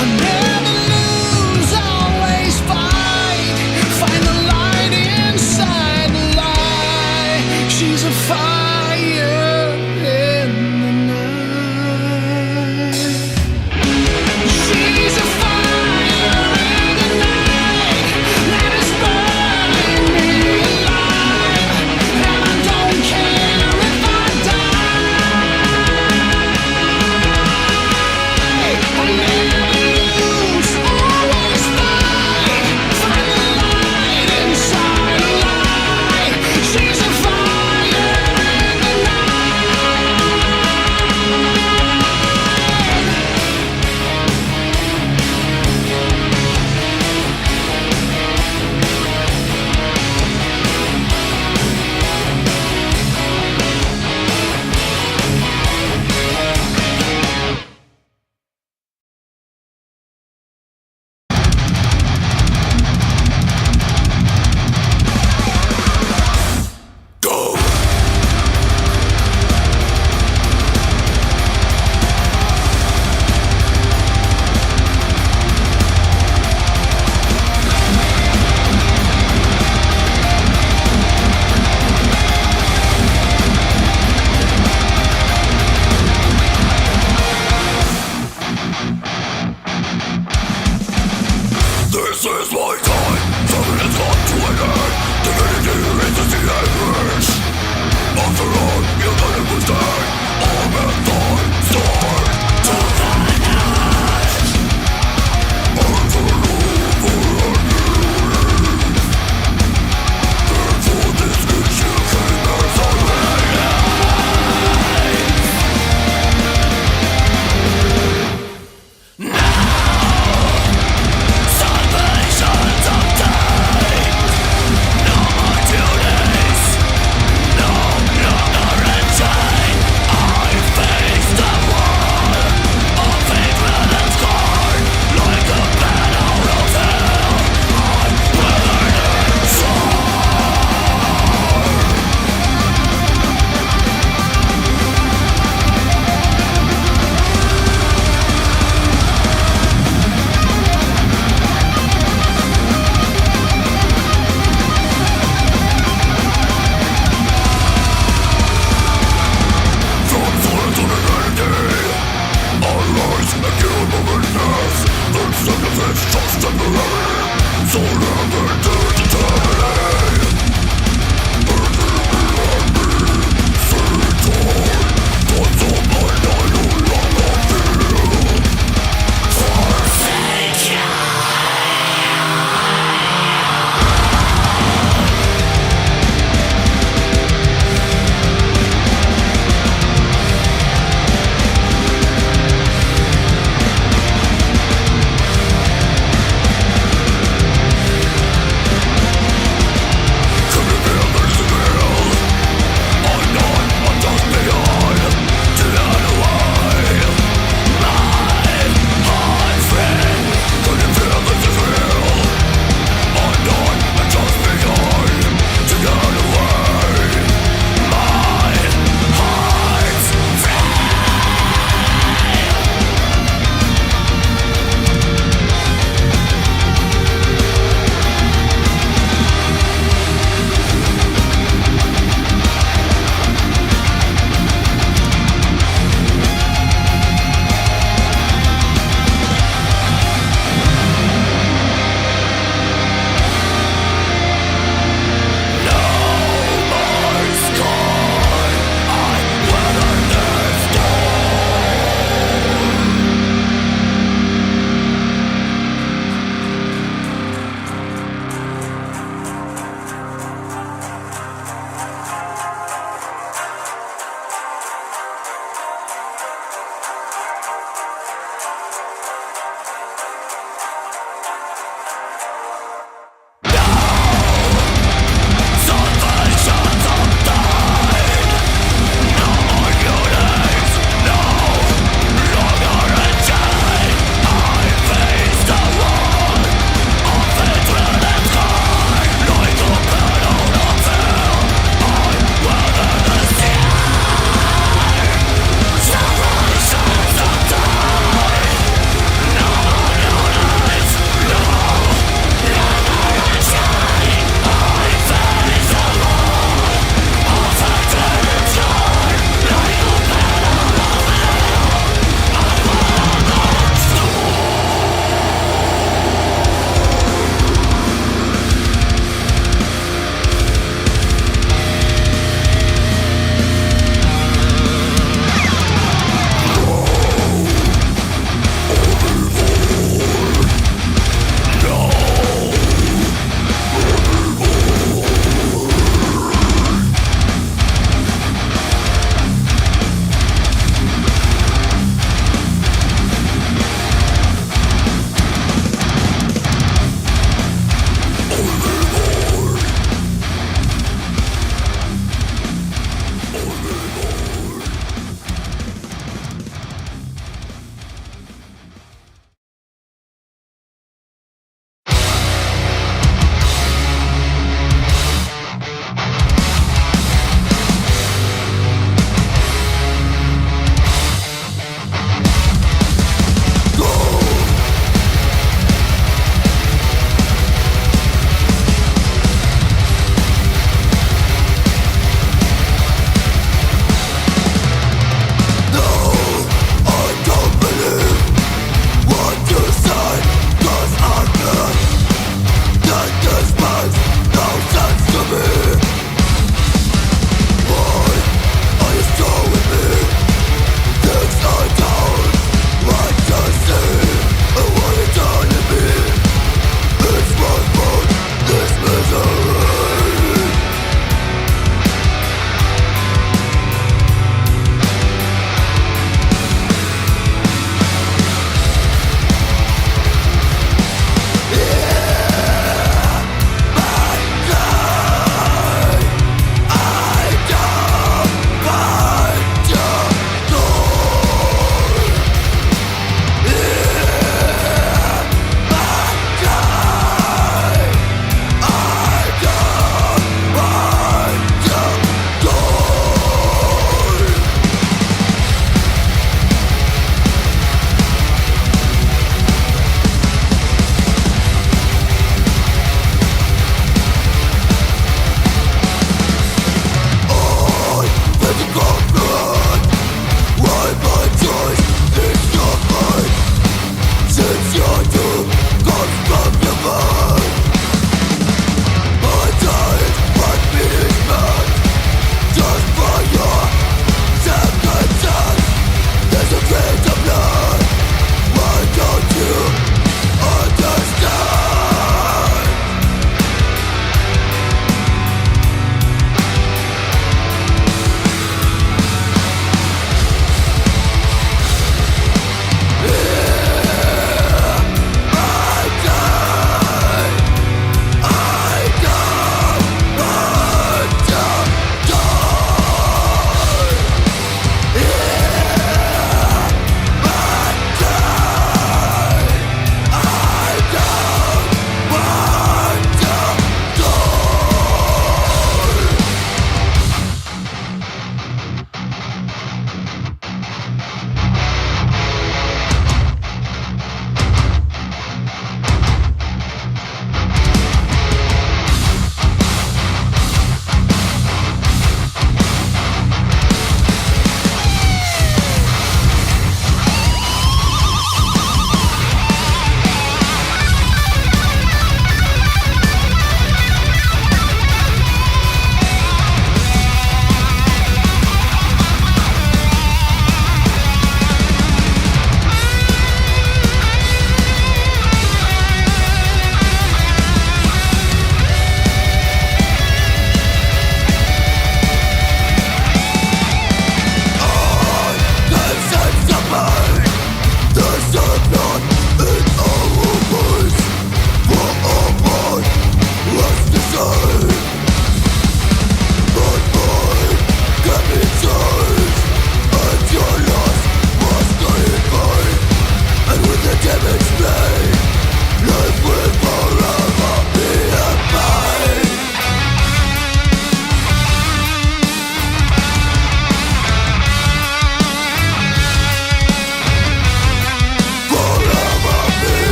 I never lose, always fight. Find the light inside the lie. She's a fire in the night. She's a fire in the night that is burning me alive. And I don't care if I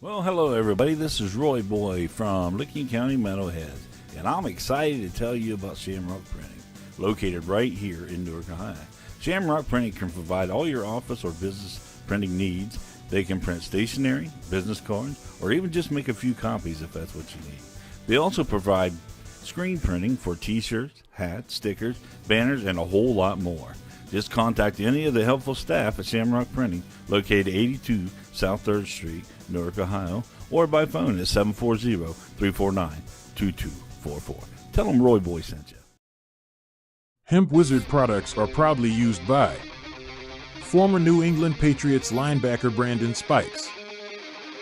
Well, hello everybody. This is Roy Boy from Licking County Metalheads, and I'm excited to tell you about Shamrock Printing, located right here in Newark, Ohio. Shamrock Printing can provide all your office or business printing needs. They can print stationery, business cards, or even just make a few copies if that's what you need. They also provide screen printing for t-shirts, hats, stickers, banners, and a whole lot more. Just contact any of the helpful staff at Shamrock Printing, located 82 South 3rd Street, Newark, Ohio, or by phone at 740-349-2244. Tell them Roy Boy sent you. Hemp Wizard products are proudly used by former New England Patriots linebacker Brandon Spikes,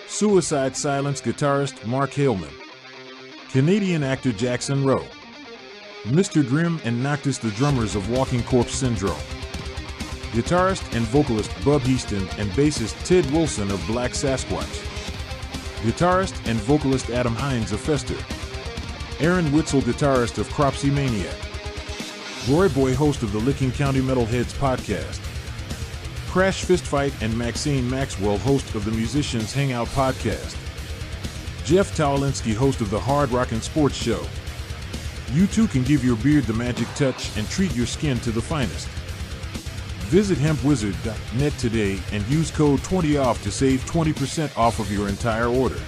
Suicide Silence guitarist Mark Haleman, Canadian actor Jackson Rowe, Mr. Grimm and Noctis the drummers of Walking Corpse Syndrome, guitarist and vocalist Bub Heaston and bassist Ted Wilson of Black Sasquatch, guitarist and vocalist Adam Hines of Fester, Aaron Witzel, guitarist of Cropsy Maniac, Roy Boy, host of the Licking County Metalheads podcast, Crash Fistfight and Maxine Maxwell, host of the Musicians Hangout podcast, Jeff Towalinsky, host of the Hard Rockin' Sports Show. You too can give your beard the magic touch and treat your skin to the finest. Visit hempwizard.net today and use code 20OFF to save 20% off of your entire order.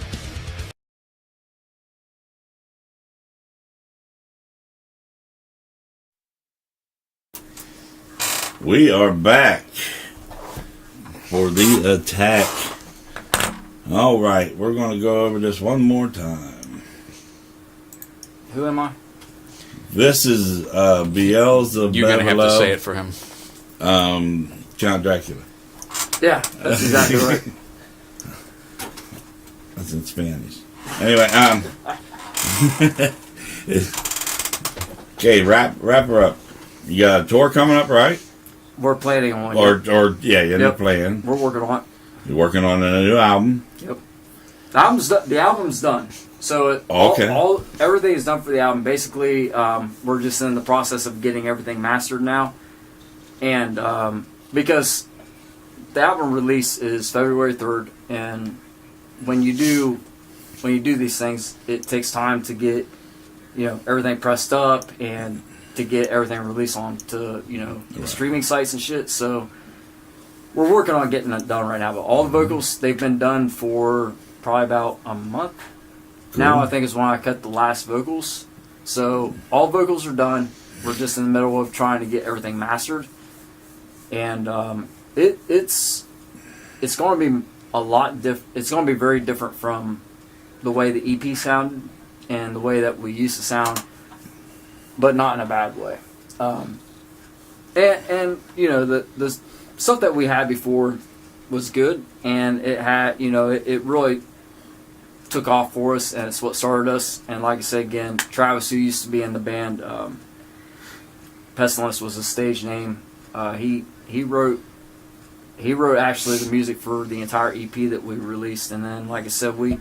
We are back for the attack. All right, we're going to go over this one more time. Who am I? This is Beelzebub. You're gonna have to say it for him. Count Dracula. Yeah, that's exactly right. That's in Spanish. Anyway, okay, wrap her up. You got a tour coming up, right? We're planning on Or yeah, you're Yep. playing. We're working on it. You're working on a new album. Yep. The album's done. So Okay. everything is done for the album. Basically, we're just in the process of getting everything mastered now, and because the album release is February 3rd, and when you do these things, it takes time to get everything pressed up and to get everything released on to the streaming sites and shit. So we're working on getting that done right now. But all the vocals, they've been done for probably about a month. Now I think is when I cut the last vocals. So all vocals are done. We're just in the middle of trying to get everything mastered, and it's going to be a lot it's going to be very different from the way the EP sounded and the way that we used to sound, but not in a bad way. And the stuff that we had before was good, and it had it really took off for us, and it's what started us. And like I said again, Travis, who used to be in the band, Pestilence was his stage name. He wrote actually the music for the entire EP that we released, and then like I said, we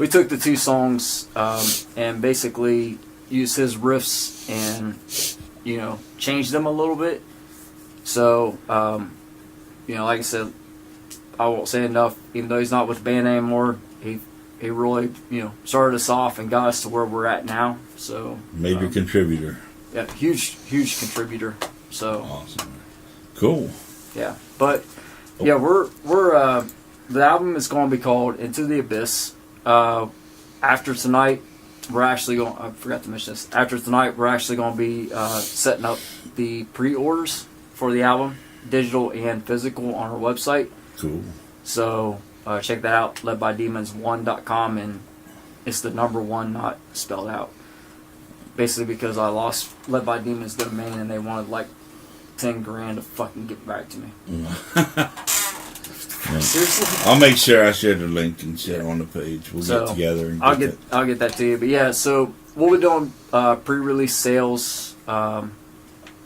took the two songs and basically used his riffs and changed them a little bit. So like I said, I won't say enough. Even though he's not with the band anymore, he really started us off and got us to where we're at now. So Major contributor. Yeah, huge contributor. So Awesome. Cool. yeah, but yeah, we're the album is going to be called Into the Abyss. After tonight, we're actually going. I forgot to mention this. After tonight, we're actually going to be setting up the pre-orders for the album, digital and physical, on our website. Cool. So check that out, ledbydemons1.com, and it's the number 1 not spelled out. Basically because I lost Led by Demons domain and they wanted like $10,000 to fucking get back to me. Seriously? I'll make sure I share the link and share on the page. We'll So, get together and I'll get that to you. But yeah, so we'll be doing pre-release sales,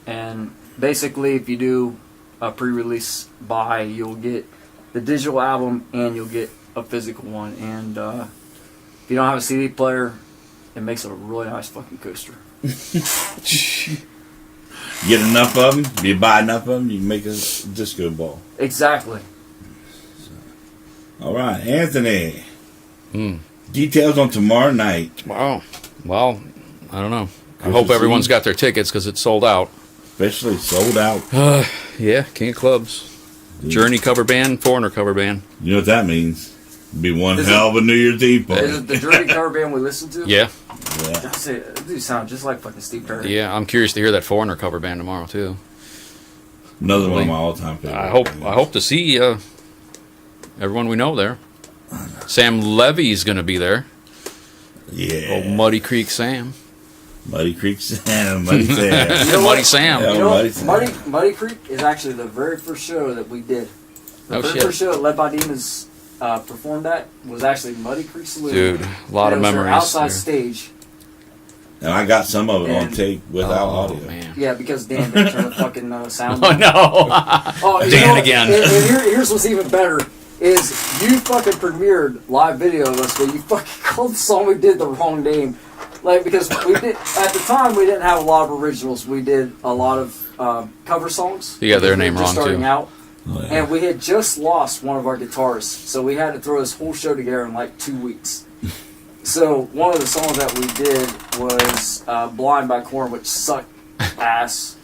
and basically if you do a pre-release buy, you'll get the digital album and you'll get a physical one. And if you don't have a CD player, it makes a really nice fucking coaster. Get enough of them, you buy enough of them, you can make a disco ball. Exactly. All right, Anthony. Details on tomorrow night. Wow. Well, I don't know. I Christmas hope everyone's Eve. got their tickets because it's sold out. Officially sold out. Yeah, King of Clubs. Journey cover band, Foreigner cover band. You know what that means? Be one Is hell of a New Year's Eve party. Is it the Journey cover band we listened to? Yeah. Yeah. That's it. It do sound just like fucking Steve Perry. Yeah, I'm curious to hear that Foreigner cover band tomorrow, too. Another one of my all-time favorites. I hope to see everyone we know there. Sam Levy's going to be there. Yeah. Old Muddy Creek Sam. Muddy Creek Sam. Muddy Sam. You know Muddy what? Sam. Yeah. You know, Muddy what? Sam. Muddy Creek is actually the very first show that we did. The Oh, very shit. first show that Led by Demons performed at was actually Muddy Creek Saloon. Dude, a lot of And it was their memories. outside there. stage. And I got some of it on And- tape without Oh, audio. man. Yeah, because Dan didn't turn the fucking sound Oh, on. no. Oh, you Dan know what? again. And here's what's even better is you fucking premiered live video of us, but you fucking called the song we did the wrong name. Like, because we did, at the time, we didn't have a lot of originals. We did a lot of cover songs. You got their We were name just wrong, starting too. out. Oh, yeah. And we had just lost one of our guitarists, so we had to throw this whole show together in like 2 weeks. So one of the songs that we did was "Blind" by Korn, which sucked ass.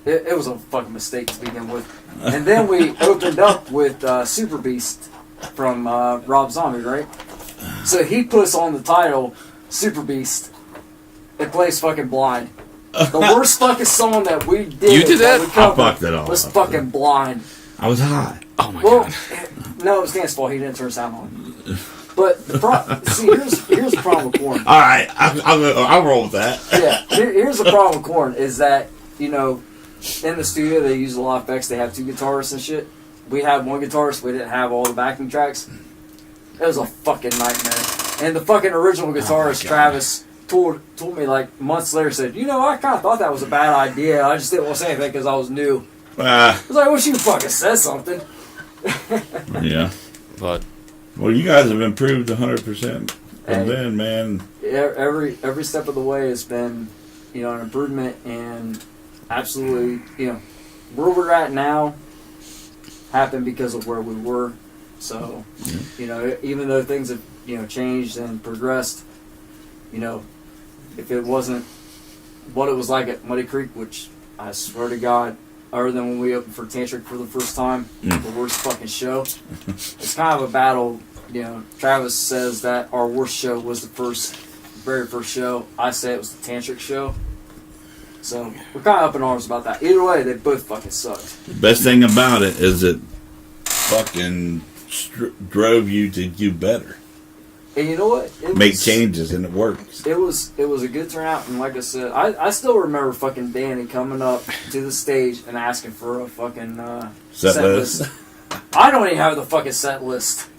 It was a fucking mistake to begin with. And then we opened up with "Super Beast" from Rob Zombie, right? So he puts on the title "Super Beast" and plays fucking "Blind." The worst fucking song that we did. You did that? we I covered fucked it all was up, fucking "Blind." I was high. Oh, my Well, God. no, it was Dan's fault. He didn't turn sound on. But see, here's the problem with Korn. All right, I'll roll with that. Yeah, here's the problem with Korn is that, you know, in the studio they use a lot of effects. They have two guitarists and shit. We had one guitarist. We didn't have all the backing tracks. It was a fucking nightmare. And the fucking original guitarist, Travis, told me like months later, said, you know, I kind of thought that was a bad idea. I just didn't want to say anything because I was new. I was like, I wish you fucking said something. Yeah. But Well, you guys have improved 100% Hey. from then, man. Every step of the way has been, you know, an improvement, and absolutely, you know, where we're at now happened because of where we were. So, you know, even though things have, you know, changed and progressed, you know, if it wasn't what it was like at Muddy Creek, which I swear to God, other than when we opened for Tantric for the first time, the worst fucking show. It's kind of a battle. You know, Travis says that our worst show was the very first show. I say it was the Tantric show. So we're kind of up in arms about that. Either way, they both fucking sucked. The best thing about it is it fucking drove you to do better. And you know what? Make changes, and it works. It was a good turnout, and like I said, I still remember fucking Danny coming up to the stage and asking for a fucking Set set list. list. I don't even have the fucking set list.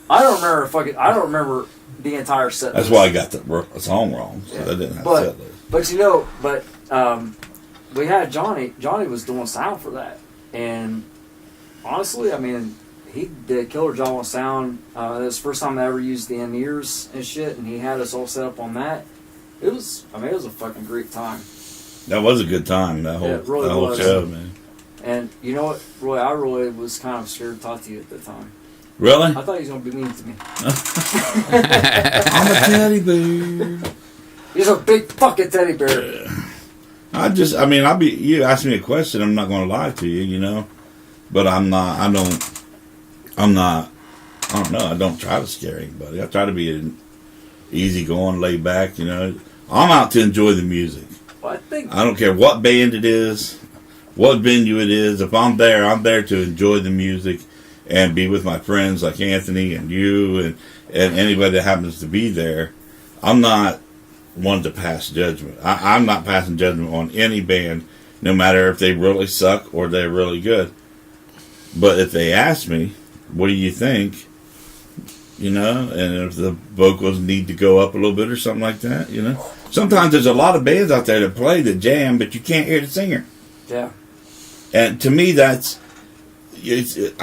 I don't remember the entire set That's list. why I got the song wrong. So I didn't have a set list. But you know, we had Johnny. Johnny was doing sound for that, and honestly, I mean, he did Killer John on sound. It was the first time I ever used the in-ears and shit, and he had us all set up on that. It was a fucking great time. That was a good time. That whole, Yeah, it really that whole was. show, man. And you know what, Roy? I really was kind of scared to talk to you at the time. Really? I thought he was gonna be mean to me. I'm a teddy bear. He's a big fucking teddy bear. You ask me a question, I'm not going to lie to you, you know. But I don't try to scare anybody. I try to be easygoing, laid back, you know. I'm out to enjoy the music. Well, I think I don't care what band it is, what venue it is. If I'm there to enjoy the music and be with my friends like Anthony and you and anybody that happens to be there. I'm not one to pass judgment. I'm not passing judgment on any band, no matter if they really suck or they're really good. But if they ask me, what do you think? You know, and if the vocals need to go up a little bit or something like that, you know. Sometimes there's a lot of bands out there that play the jam, but you can't hear the singer. yeah. And to me, I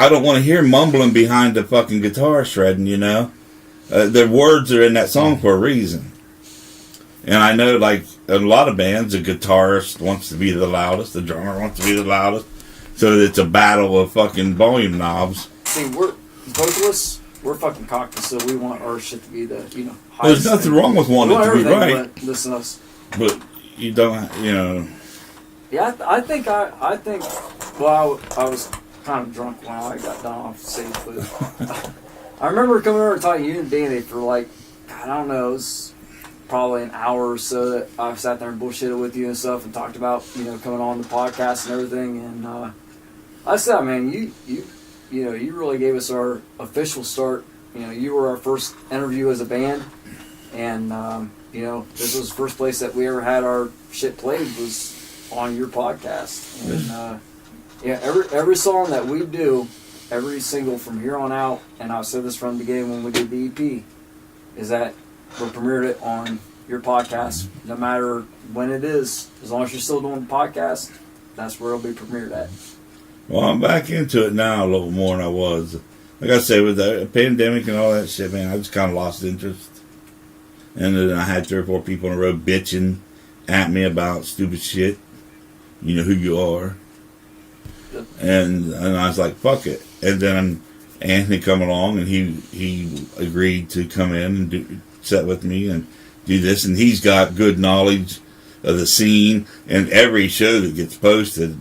don't want to hear mumbling behind the fucking guitar shredding, you know. The words are in that song for a reason. And I know, like, a lot of bands, the guitarist wants to be the loudest, the drummer wants to be the loudest. So it's a battle of fucking volume knobs. See, we're vocalists. we're fucking cocky, so we want our shit to be the There's highest nothing thing. wrong with We wanting want it to be everything, right, but listen to us. but you don't, Yeah, I think. Well, I was kind of drunk when I got done off stage, but I remember coming over and talking to you and Danny for like, I don't know, it was probably an hour or so that I sat there and bullshitted with you and stuff and talked about coming on the podcast and everything. And I said, man, you really gave us our official start. You were our first interview as a band, and this was the first place that we ever had our shit played was on your podcast. And every song that we do, every single from here on out, and I've said this from the beginning when we did the EP, is that we premiered it on your podcast, no matter when it is. As long as you're still doing the podcast, that's where it'll be premiered at. Well, I'm back into it now a little more than I was. Like I say, with the pandemic and all that shit, man, I just kind of lost interest. And then I had 3 or 4 people in a row bitching at me about stupid shit. You know who you are. Yep. And I was like, fuck it. And then Anthony come along, and he agreed to come in and sit with me and do this. And he's got good knowledge of the scene, and every show that gets posted,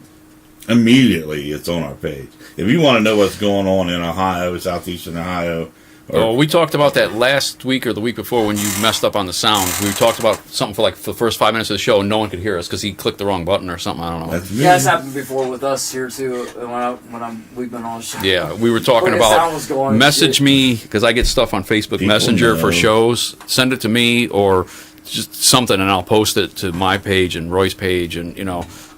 immediately it's on our page. If you want to know what's going on in Ohio, southeastern Ohio, Oh, we talked about that last week or the week before when you messed up on the sound. We talked about something for the first 5 minutes of the show, and no one could hear us because he clicked the wrong button or something. I don't know. that's me. Yeah, it's happened before with us here too. We've been on the show. Yeah, we were talking When the sound about was going, message shit. me because I get stuff on Facebook People Messenger for know. shows. Send it to me or just something, and I'll post it to my page and Roy's page, and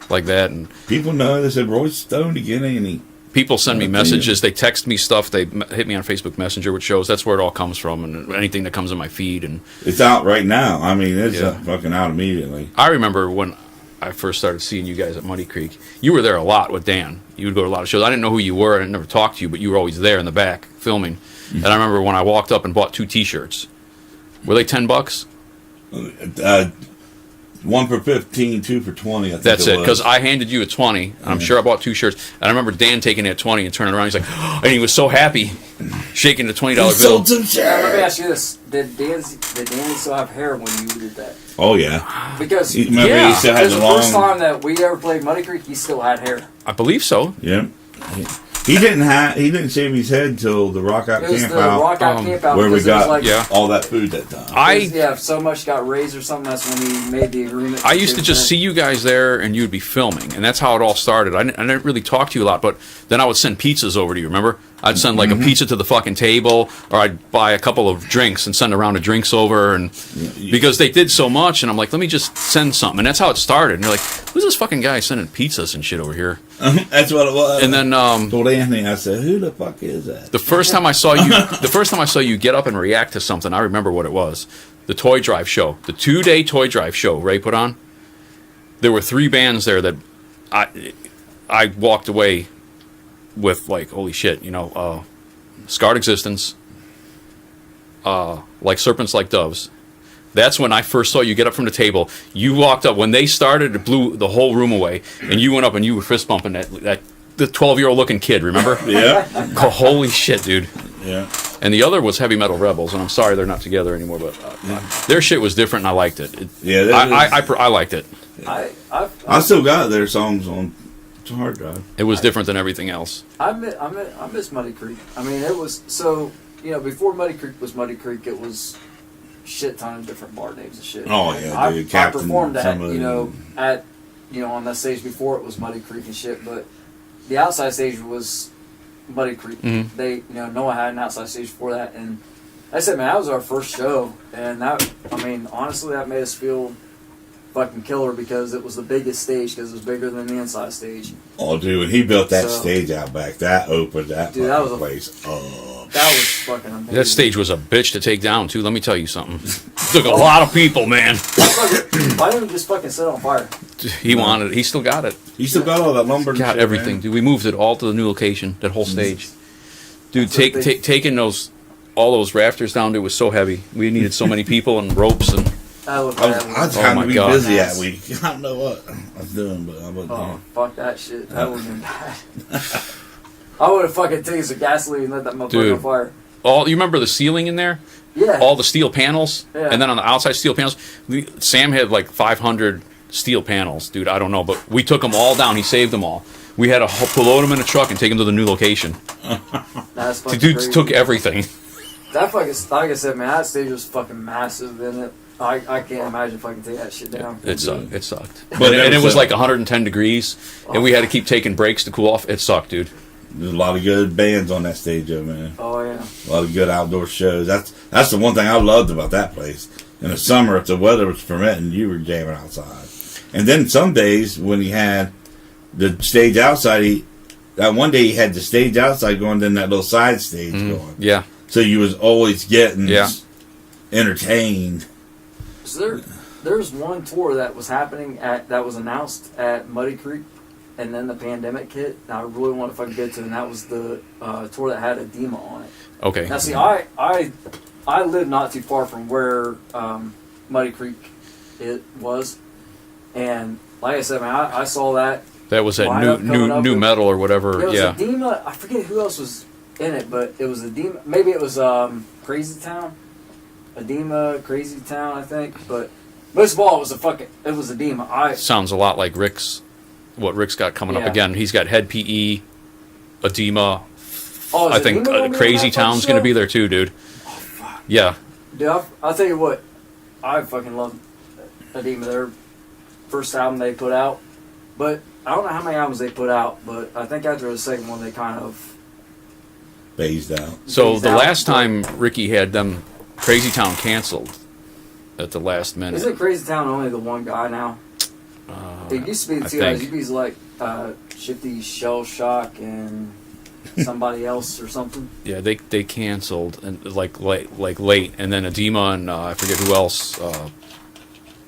like that. And People know. They said Roy's stoned again, ain't he? people send me Okay. messages. They text me stuff. They hit me on Facebook Messenger with shows. That's where it all comes from, and anything that comes in my feed. And It's out right now. I mean, it's Yeah. fucking out immediately. I remember when I first started seeing you guys at Muddy Creek. You were there a lot with Dan. You would go to a lot of shows. I didn't know who you were. I never talked to you, but you were always there in the back filming. And I remember when I walked up and bought 2 T-shirts. Were they $10? 1 for 15, 2 for 20. I think That's it. was. Because I handed you a 20. And I'm sure I bought 2 shirts. And I remember Dan taking it at 20 and turning around. He's like, and he was so happy, shaking the $20 He bill. sold some Let me shit. ask you this: Did Danny still have hair when you did that? Oh yeah. Because Remember Yeah. he still had because the the first long. time that we ever played Muddy Creek, he still had hair. I believe so. Yeah. He didn't shave his head till the Rock Out It was Camp the Out, Rock Out Camp Out where we because it was got like, Yeah. all that food that time. yeah, if so much got raised or something, that's when he made the agreement. I used to just see you guys there, and you'd be filming, and that's how it all started. I didn't really talk to you a lot, but then I would send pizzas over to you. Remember? I'd send like a pizza to the fucking table, or I'd buy a couple of drinks and send a round of drinks over, and because they did so much, and I'm like, let me just send something, and that's how it started. And they're like, who's this fucking guy sending pizzas and shit over here? That's what it was. And then told Anthony, I said, "Who the fuck is that?" the first time I saw you get up and react to something, I remember what it was. The Toy Drive show, the 2-day Toy Drive show Ray put on. There were 3 bands there that I walked away with like, holy shit, Scarred Existence, Like Serpents Like Doves. That's when I first saw you get up from the table. You walked up when they started. It blew the whole room away, and you went up and you were fist bumping that the 12-year-old looking kid. Remember? Yeah. Oh, holy shit, dude. Yeah. And the other was Heavy Metal Rebels, and I'm sorry they're not together anymore, but their shit was different, and I liked it. Yeah, that I liked it. I still got their songs on hard drive. It was different than everything else. I miss Muddy Creek. I mean, it was so before Muddy Creek was Muddy Creek, it was shit ton of different bar names and shit. Oh, yeah, I, dude, I Captain performed at somebody. at on that stage before it was Muddy Creek and shit, but the outside stage was Muddy Creek. Mhm. They Noah had an outside stage before that, and I said, man, that was our first show, and honestly, that made us feel fucking killer because it was the biggest stage because it was bigger than the inside stage. Oh, dude, when he built that So- stage out back, that opened that Dude, that fucking was a- place up. That was fucking amazing. That stage was a bitch to take down, too. Let me tell you something. Took a lot of people, man. Why didn't we just fucking set it on fire? He wanted it. He still got it. He still got all that lumber. and Got shit, everything, man. dude. We moved it all to the new location, that whole stage. Dude, So they- taking all those rafters down, dude, was so heavy. We needed so many people and ropes and... That looked I was bad. Oh trying my to be God. busy that week. I don't know what I was doing, but I wasn't. Oh, fuck that shit. That would have been bad. I would have fucking taken some gasoline and let that motherfucker on Dude. fire. you remember the ceiling in there? Yeah. All the steel panels, Yeah. and then on the outside steel panels, Sam had like 500 steel panels, dude. I don't know, but we took them all down. He saved them all. We had to load them in a truck and take them to the new location. That's The fucking dude crazy. took everything. That fucking, like I said, man, that stage was fucking massive, and I can't imagine if I can take that shit down. It sucked. It sucked. But And it was so- like 110 degrees, and we had to keep taking breaks to cool off. It sucked, dude. There's a lot of good bands on that stage, though, man. Oh yeah. A lot of good outdoor shows. That's the one thing I loved about that place. In the summer, if the weather was permitting, you were jamming outside. And then some days when he had the stage outside, that one day he had the stage outside going, then that little side stage going. Yeah. So you was always getting Yeah. entertained. So there's one tour that was happening that was announced at Muddy Creek, and then the pandemic hit. And I really want to fucking get to, and that was the tour that had Edema on it. Okay. Now, see, I live not too far from where Muddy Creek it was, and like I said, man, I saw that. That was that lineup coming up new with- metal or whatever. There was Yeah. Edema. I forget who else was in it, but it was Edema. Maybe it was Crazy Town. Edema, Crazy Town, I think. But most of all, it was Edema. Sounds a lot like what Rick's got coming up Yeah. again. He's got Head PE, Edema. Oh, is I think Edema gonna be on Crazy that fucking Town's going to show? be there too, dude. Yeah. Dude, I'll tell you what, I fucking love Edema. Their first album they put out, but I don't know how many albums they put out, but I think after the second one they kind of Phased out. So phased the out, last but- time Ricky had them, Crazy Town canceled at the last minute. Isn't Crazy Town only the one guy now? It used to be the I two guys. think. It used to be like Shifty Shell Shock and somebody else or something. Yeah, they canceled and like late, and then Edema and I forget who else.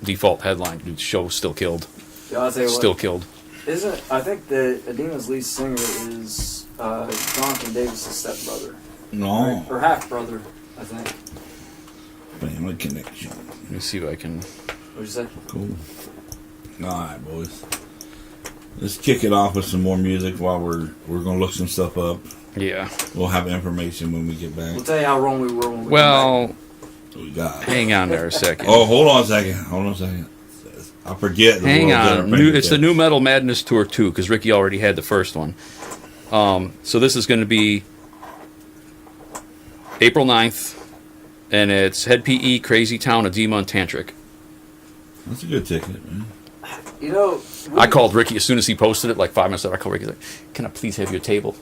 Default headline, dude, show still killed, Yeah, I'll tell you still what. killed. I think the Edema's lead singer is Jonathan Davis' stepbrother. No. Or half brother, I think. Family connection. Let me see if I can. What'd you say? Cool. Alright, boys. Let's kick it off with some more music while we're gonna look some stuff up. Yeah. We'll have information when we get back. We'll tell you how wrong we were when we Well, What we got. hang on there a second. Oh, hold on a second. I forget. The Hang world's on. entertainment It's the tips. New Metal Madness Tour 2, because Ricky already had the first one. So this is going to be April 9th, and it's Head PE, Crazy Town, Edema, and Tantric. That's a good ticket, man. You know, I called Ricky as soon as he posted it, like 5 minutes later. I called Ricky, like, can I please have your table?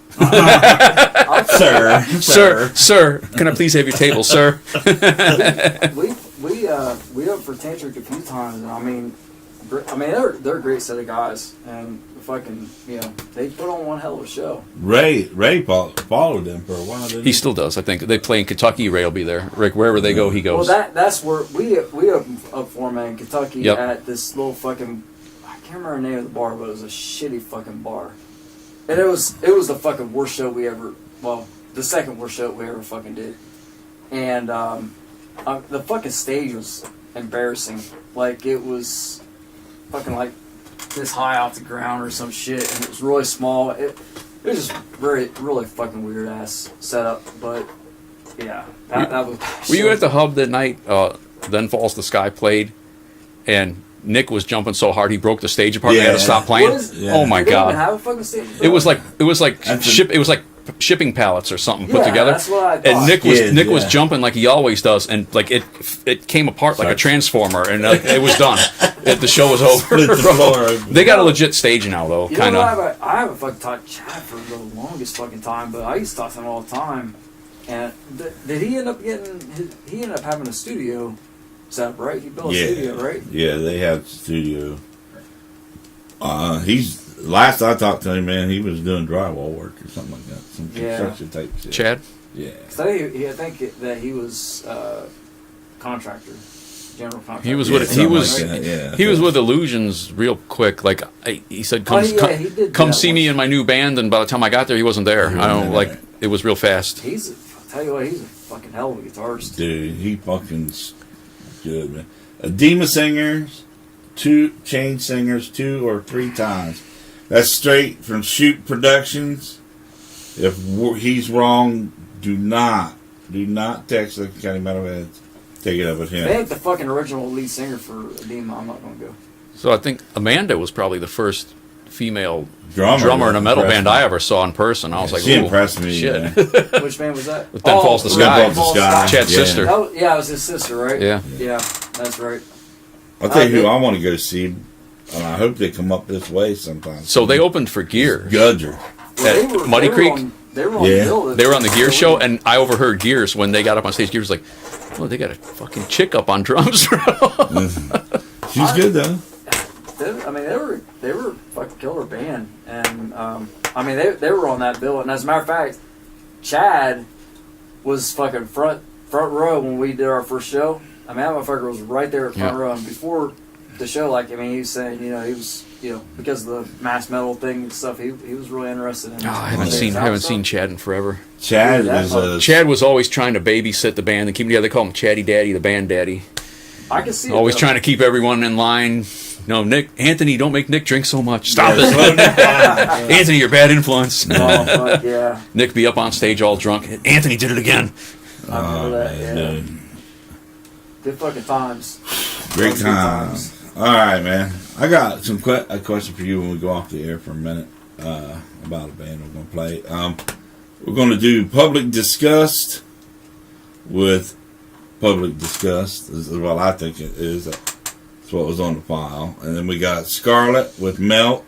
Sir, can I please have your table, sir? we up for Tantric a few times, and I mean they're a great set of guys, and fucking they put on one hell of a show. Ray followed them for a while. Didn't He still does, I think. They play in Kentucky. Ray will be there. Rick, wherever they go, he goes. Well, that's where we up for him in Kentucky Yep. at this little fucking, I can't remember the name of the bar, but it was a shitty fucking bar, and it was the fucking worst show we ever. Well, the second worst show we ever fucking did, and the fucking stage was embarrassing. Like it was fucking like this high off the ground or some shit, and it was really small. It was just really fucking weird ass setup, but yeah, that was. Were you at the Hub that night? Then Falls the Sky played, and Nick was jumping so hard he broke the stage apart. And they had to Yeah. stop playing. What is- Yeah. Oh my Did they even god! have a fucking stage? It was like That's it was like shipping pallets or something put Yeah, together. that's what I thought. And Nick was Yeah. jumping like he always does, and like it came apart like a transformer, and it was done. The show was over. Split the floor open. They got a legit stage now, though. You Kind know, of. I haven't fucking talked to Chad for the longest fucking time, but I used to talk to him all the time. And did he end up he ended up having a studio set up, right? He built a studio, right? Yeah, they have studio. He's last I talked to him, man. He was doing drywall work or something like that, some Yeah. construction type shit. Chad. Yeah. So I think that he was contractor, general contractor. He was Yeah, with he something was like that, yeah. he was with Illusions real quick. Like he said, Oh, yeah, he did do come that see me once. in my new band. And by the time I got there, he wasn't there. He I don't wasn't like there. it was real fast. I'll tell you what, he's a fucking hell of a guitarist. Dude, he fucking's good, man. Edema singers, 2 change singers 2 or 3 times. That's straight from Shoot Productions. If he's wrong, do not Do not text Lincoln County Metalheads. Take it up with him. They ain't the fucking original lead singer for Edema. I'm not gonna go. So I think Amanda was probably the first female Drummer in a metal impressed band me. I ever saw in person. I was like, She "Ooh, impressed me. shit." Yeah. Which band was that? Then Falls the Then Sky. Falls the Sky. Chad's Yeah. sister. Oh, yeah, it was his sister, right? Yeah. Yeah, that's right. I'll tell you who Okay. I want to go see, and I hope they come up this way sometime. So they opened for Gear. Gudger. At Muddy Creek? They were on Yeah. the bill. They were on the Gear show, and I overheard Gears when they got up on stage. Gears was like, "Oh, they got a fucking chick up on drums." She's good though. They were a fucking killer band, and I mean they were on that bill. And as a matter of fact, Chad was fucking front row when we did our first show. I mean that motherfucker was right there at front Yeah. row. And before the show, like I mean, he was saying, he was, because of the mass metal thing and stuff, he was really interested in. Oh, I haven't seen Chad in forever. Chad Yeah, is that a Chad was always trying to babysit the band and keep them together. They call him Chatty Daddy, the band daddy. I can see it, Always though. trying to keep everyone in line. No, Anthony, don't make Nick drink so much. Stop Yeah, it. slow down. Anthony, you're a bad influence. Oh fuck yeah! Nick be up on stage all drunk. Anthony did it again. I remember that. Yeah. dude. Good fucking times. Great Good times. All right, man. I got a question for you when we go off the air for a minute about a band we're going to play. We're going to do Public Disgust with Public Disgust. This is what I think it is. That's what was on the file. And then we got Scarlet with Melt.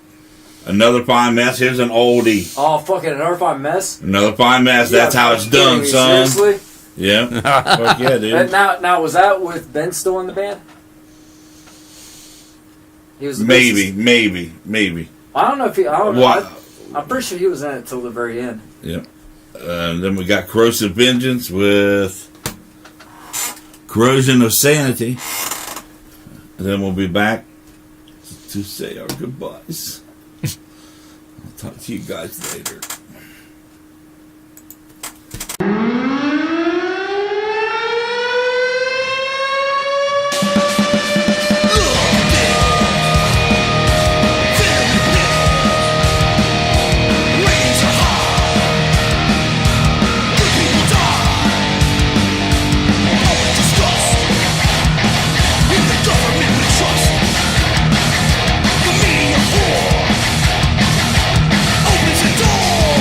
Another Fine Mess. Here's an oldie. Oh fucking another fine mess. Another Fine Mess. That's Yeah, how it's fucking kidding done, me, son. Seriously? Yeah. Fuck yeah, dude. Now was that with Ben still in the band? He was the bassist. Maybe. I don't know if he. I don't know. What? I'm pretty sure he was in it till the very end. Yep. Then we got Corrosive Vengeance with Corrosion of Sanity. And then we'll be back to say our goodbyes. I'll talk to you guys later. Opens the door.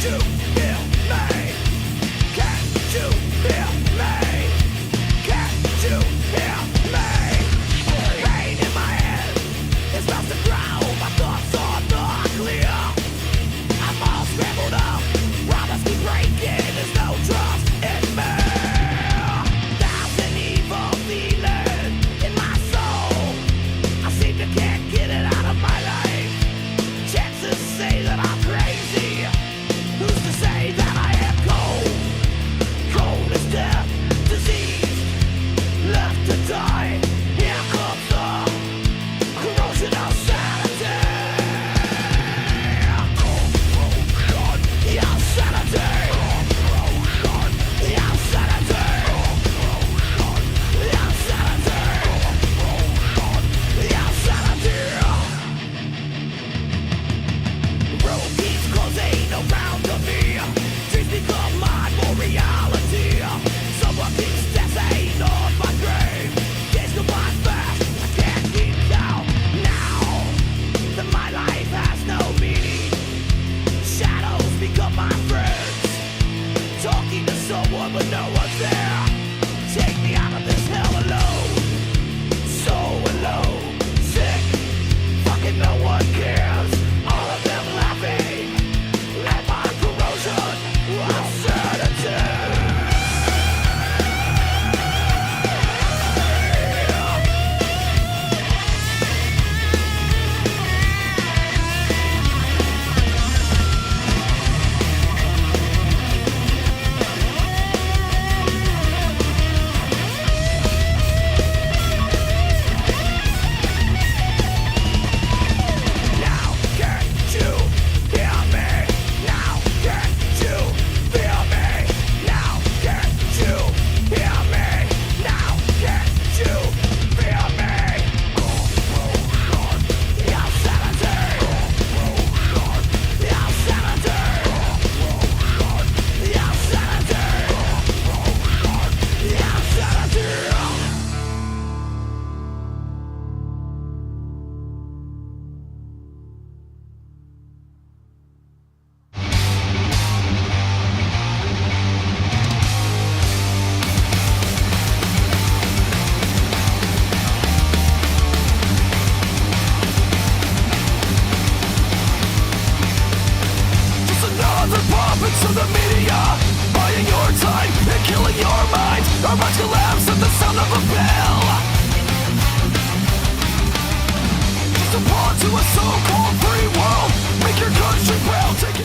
you hear me? Can't you hear me? Can't you hear me? Pain in my head, it starts to grow. My thoughts are not clear. I'm all scrambled up, promise keep breaking. There's no trust in me. There's an evil feeling in my soul. I seem to can't get it out of my life. Chances say that I'm crazy. Who's to say that I am cold? Cold as death, disease, left to die. Here comes the corrosion of sanity. The insanity. The insanity. The insanity. The insanity. Road keeps closing around to me. Dreams become my more reality. Someone keeps dancing on my grave. Days go by fast, I can't keep count. Now that my life has no meaning, shadows become my friends. Talking to someone but no one's there. Take me out of this hell alone. So alone, sick, fucking no one cares. All of them laughing at my corrosion of sanity. Now can't you hear me? Now can't you feel me? Now can't you hear me? Now can't you feel me? The insanity. The insanity. The insanity. The insanity. Just another puppet of the media, buying your time and killing your mind. Our minds collapse at the sound of a bell. Just a pawn to a so-called free world. Make your country proud, take it.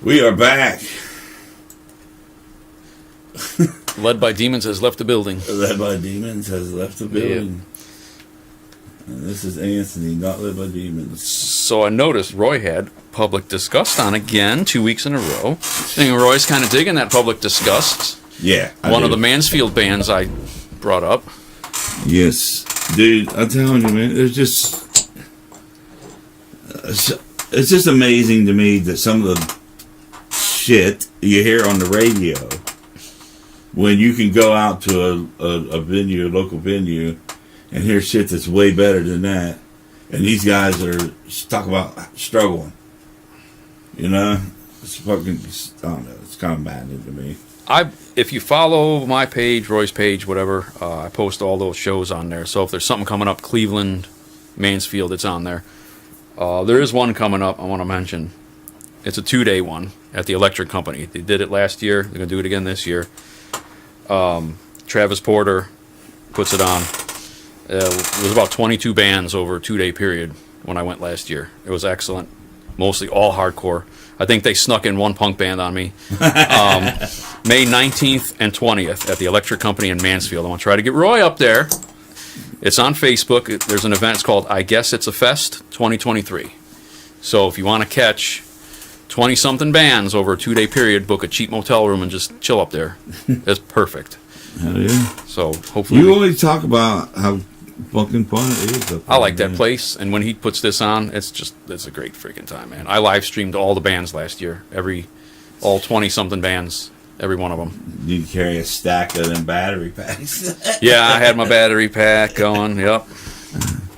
We are back. Led by Demons has left the building. Led by Demons has left the building. And this is Anthony, not led by Demons. So I noticed Roy had Public Disgust on again 2 weeks in a row. I think Roy's kind of digging that Public Disgust. Yeah. One of the Mansfield bands I brought up. Yes. Dude, I'm telling you, man, there's just... It's just amazing to me that some of the shit you hear on the radio, when you can go out to a venue, a local venue, and hear shit that's way better than that, and these guys are talking about struggling. You know? It's fucking, I don't know, it's kind of maddening to me. If you follow my page, Roy's page, whatever, I post all those shows on there. So if there's something coming up, Cleveland, Mansfield, it's on there. There is one coming up I want to mention. It's a 2-day one at the Electric Company. They did it last year. They're going to do it again this year. Travis Porter puts it on. It was about 22 bands over a 2-day period when I went last year. It was excellent. Mostly all hardcore. I think they snuck in one punk band on me. May 19th and 20th at the Electric Company in Mansfield. I want to try to get Roy up there. It's on Facebook. There's an event. It's called I Guess It's a Fest 2023. So if you want to catch 20-something bands over a 2-day period, book a cheap motel room and just chill up there. It's perfect. Hell yeah. So hopefully... You always talk about how fucking fun it is up I there, like that man. place, and when he puts this on, it's a great freaking time, man. I live streamed all the bands last year, all 20-something bands, every one of them. You carry a stack of them battery packs. Yeah, I had my battery pack going, yep.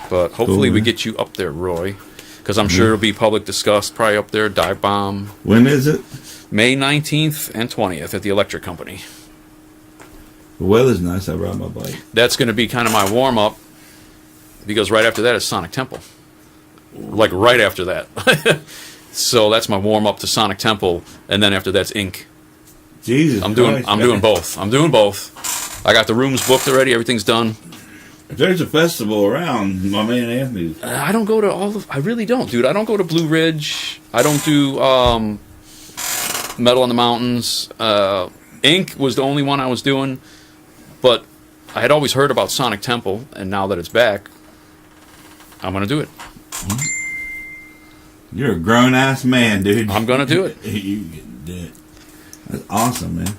But hopefully we man. get you up there, Roy, because I'm sure it'll be public discussed, probably up there, Dive Bomb. When is it? May 19th and 20th at the Electric Company. The weather's nice. I ride my bike. That's going to be kind of my warm-up, because right after that is Sonic Temple. Like right after that. So that's my warm-up to Sonic Temple, and then after that's Ink. Jesus I'm doing Christ, both. I'm doing both. I got the rooms booked already. Everything's done. If there's a festival around, my man Anthony. I don't go to all of... I really don't, dude. I don't go to Blue Ridge. I don't do Metal in the Mountains. Ink was the only one I was doing, but I had always heard about Sonic Temple, and now that it's back, I'm going to do it. You're a grown-ass man, dude. I'm going to do it. You can do it. That's awesome, man.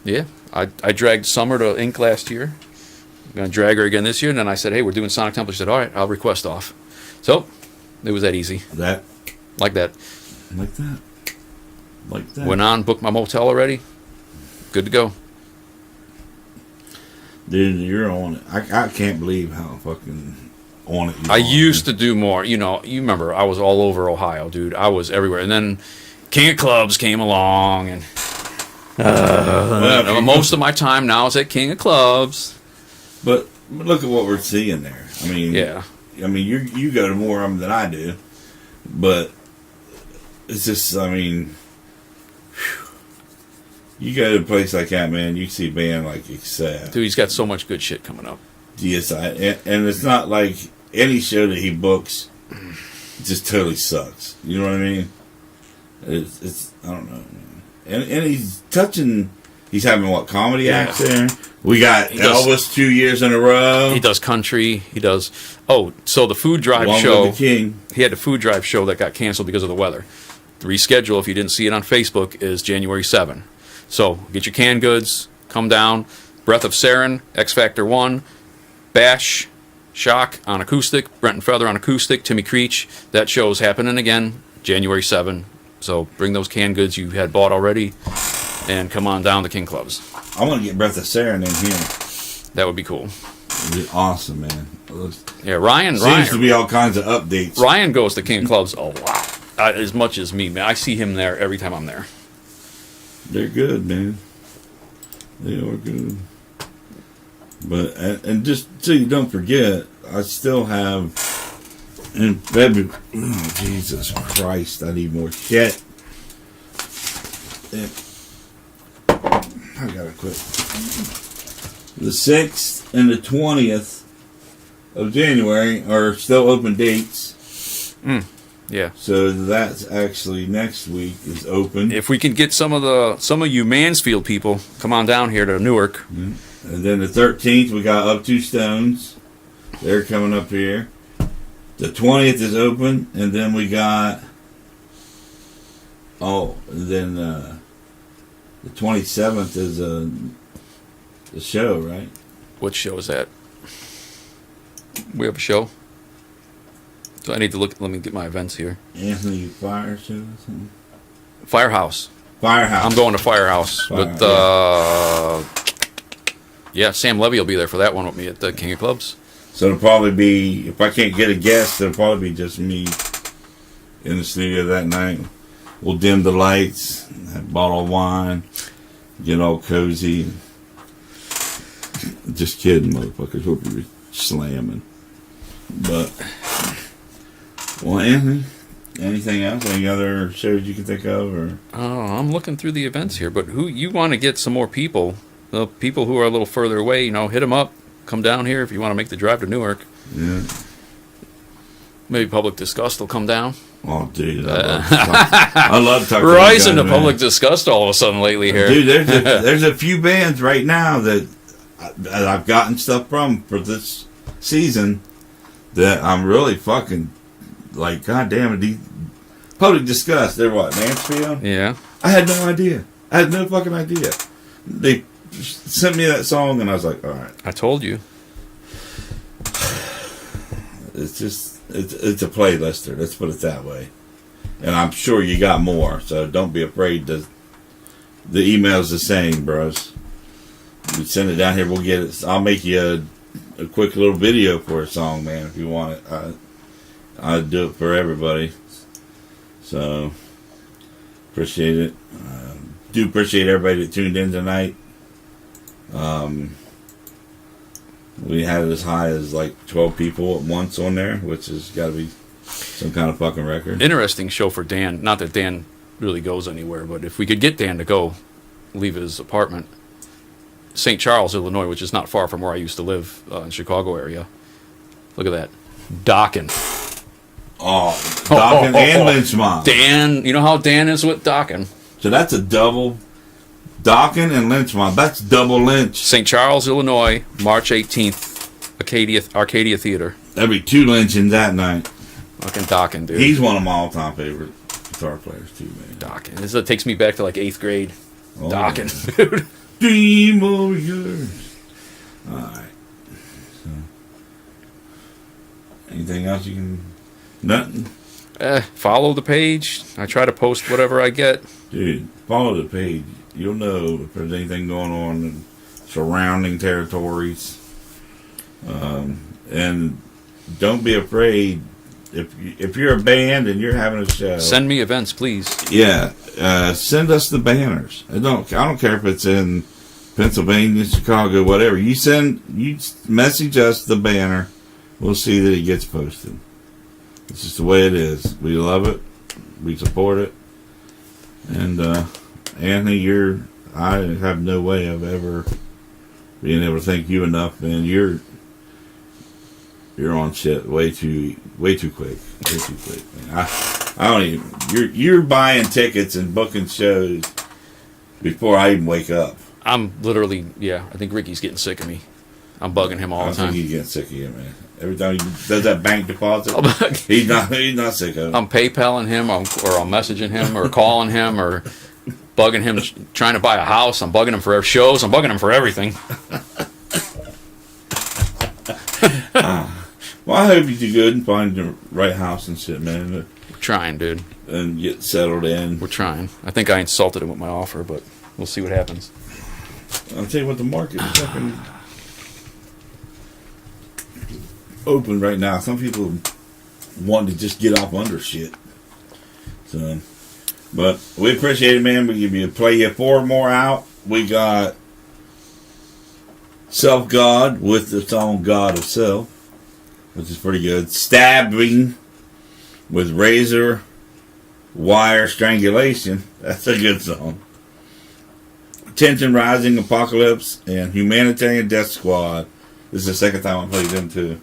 Yeah. I dragged Summer to Ink last year. I'm going to drag her again this year, and then I said, hey, we're doing Sonic Temple. She said, all right, I'll request off. So, it was that easy. That, Like that. like that, like that. Went on, booked my motel already. Good to go. Dude, you're on it. I can't believe how fucking on it you I are, used man. to do more. You know, you remember, I was all over Ohio, dude. I was everywhere. And then King of Clubs came along, and Well, most of my time now is at King of Clubs. But look at what we're seeing there. I mean, Yeah. I mean, you go to more of them than I do, but it's just, I mean, whew. You go to a place like that, man. You see a band like Accept, Dude, he's got so much good shit coming up. DSI, and it's not like any show that he books just totally sucks. You know what I mean? It's I don't know, man. And he's touching. He's having what, comedy acts there? We got does- Elvis 2 years in a row. He does country. He does... Oh, so the food drive Along show... with the King. He had a food drive show that got canceled because of the weather. The reschedule, if you didn't see it on Facebook, is January 7. So get your canned goods, come down. Breath of Sarin, X Factor 1, Bash, Shock on acoustic, Brent and Feather on acoustic, Timmy Creech. That show is happening again, January 7. So bring those canned goods you had bought already and come on down to King Clubs. I want to get Breath of Sarin in here. That would be cool. It'd be awesome, man. Yeah, Ryan. Seems to be all kinds of updates. Ryan goes to King Clubs a lot, as much as me, man. I see him there every time I'm there. They're good, man. They are good. But and just so you don't forget, I still have in February. Oh, Jesus Christ! I need more shit. I gotta quit. The 6th and the 20th of January are still open dates. Yeah. So that's actually next week is open. If we can get some of you Mansfield people, come on down here to Newark. And then the 13th, we got Up Two Stones. They're coming up here. The 20th is open, and then we got... Oh, and then the 27th is the show, right? What show is that? We have a show. So I need to look. Let me get my events here. Anthony Fire Show or something? Firehouse. Firehouse. I'm going to Firehouse with. Yeah, Sam Levy will be there for that one with me at the King of Clubs. So it'll probably be, if I can't get a guest, it'll probably be just me in the studio that night. We'll dim the lights, have a bottle of wine, get all cozy. Just kidding, motherfuckers. We'll be slamming. But, well, Anthony, Anything else? Any other shows you can think of? Or Oh, I'm looking through the events here, but who you want to get some more people? The people who are a little further away, hit them up. Come down here if you want to make the drive to Newark. yeah. Maybe Public Disgust will come down. Oh, dude, I love talking. Rising to Public Disgust all of a sudden lately here. Dude, there's a few bands right now that I've gotten stuff from for this season that I'm really fucking like. God damn it, Public Disgust. They're what, Mansfield? Yeah. I had no idea. I had no fucking idea. They sent me that song, and I was like, all right. I told you. It's just it's a playlister. Let's put it that way. And I'm sure you got more, so don't be afraid to. The email's the same, bros. You send it down here, we'll get it. I'll make you a quick little video for a song, man, if you want it. I'll do it for everybody. So appreciate it. Do appreciate everybody that tuned in tonight. We had it as high as like 12 people at once on there, which has got to be some kind of fucking record. Interesting show for Dan. Not that Dan really goes anywhere, but if we could get Dan to go, leave his apartment. St. Charles, Illinois, which is not far from where I used to live in Chicago area. Look at that. Dockin. Oh, Dawkins and Lynchmont. Dan, you know how Dan is with Dockin. So that's a double. Dawkins and Lynchmont. That's double Lynch. St. Charles, Illinois, March 18th, Arcadia Theater. That'd be 2 lynchings that night. Fucking Dockin, dude. He's one of my all-time favorite guitar players too, man. Dockin. This takes me back to like 8th grade. Oh, Dockin, yeah. dude. Dream over yours. All right. So, anything else you can? Nothing. Follow the page. I try to post whatever I get. Dude, follow the page. You'll know if there's anything going on in surrounding territories. And don't be afraid. If you're a band and you're having a show, Send me events, please. yeah, send us the banners. I don't care if it's in Pennsylvania, Chicago, whatever. You message us the banner. We'll see that it gets posted. It's just the way it is. We love it. We support it. And Anthony, I have no way of ever being able to thank you enough, man. You're on shit way too quick. Way too quick, man. I don't even. You're buying tickets and booking shows before I even wake up. I'm literally, I think Ricky's getting sick of me. I'm bugging him all I the time. think he's getting sick of you, man. Every time he does that bank deposit, he's not sick of it. I'm PayPaling him, or I'm messaging him, or calling him, or bugging him, trying to buy a house. I'm bugging him for shows. I'm bugging him for everything. Well, I hope you do good and find the right house and shit, man, We're trying, dude. and get settled in. We're trying. I think I insulted him with my offer, but we'll see what happens. I'll tell you what, the market is fucking open right now. Some people want to just get off under shit. So, but we appreciate it, man. We give you play you 4 more out. We got Self God with the song God of Self, which is pretty good. Stabbing with Razor Wire Strangulation. That's a good song. Tension Rising, Apocalypse, and Humanitarian Death Squad. This is the second time I played them too.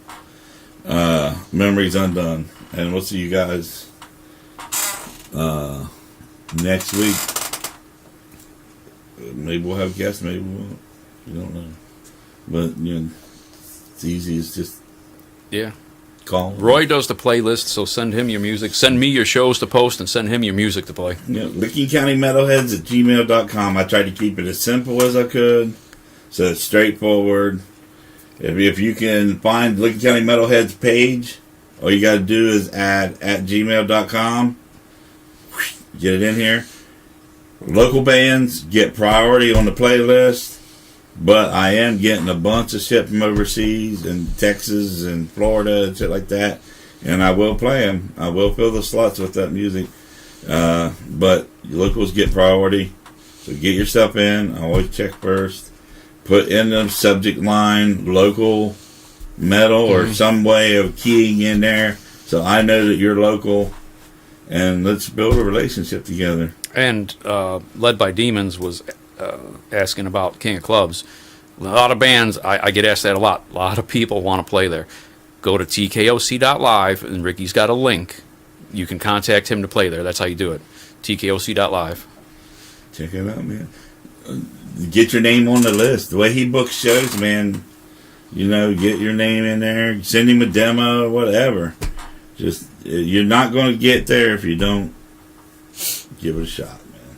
Memories Undone. And we'll see you guys next week. Maybe we'll have guests, maybe we won't. You don't know. But, it's easy. It's just call. Roy does the playlist, so send him your music. Send me your shows to post, and send him your music to play. Licking County Metalheads at gmail.com. I tried to keep it as simple as I could, so it's straightforward. If you can find Licking County Metalheads page, all you got to do is add at gmail.com. Get it in here. Local bands get priority on the playlist, but I am getting a bunch of shit from overseas and Texas and Florida and shit like that, and I will play them. I will fill the slots with that music, but locals get priority, so get your stuff in. I always check first. Put in the subject line local metal or some way of keying in there, so I know that you're local. and let's build a relationship together. And Led by Demons was asking about King of Clubs. A lot of bands, I get asked that a lot. A lot of people want to play there. Go to tkoc.live, and Ricky's got a link. You can contact him to play there. That's how you do it. tkoc.live. Check it out, man. Get your name on the list. The way he books shows, man, you know, get your name in there. Send him a demo or whatever. Just, you're not going to get there if you don't give it a shot, man.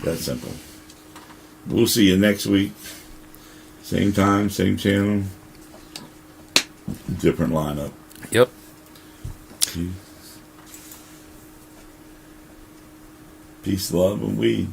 That simple. We'll see you next week. Same time, same channel. Different lineup. Yep. Peace, love, and weed.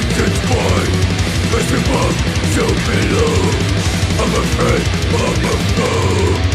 distance wide, as above, so below. I'm afraid of a foe.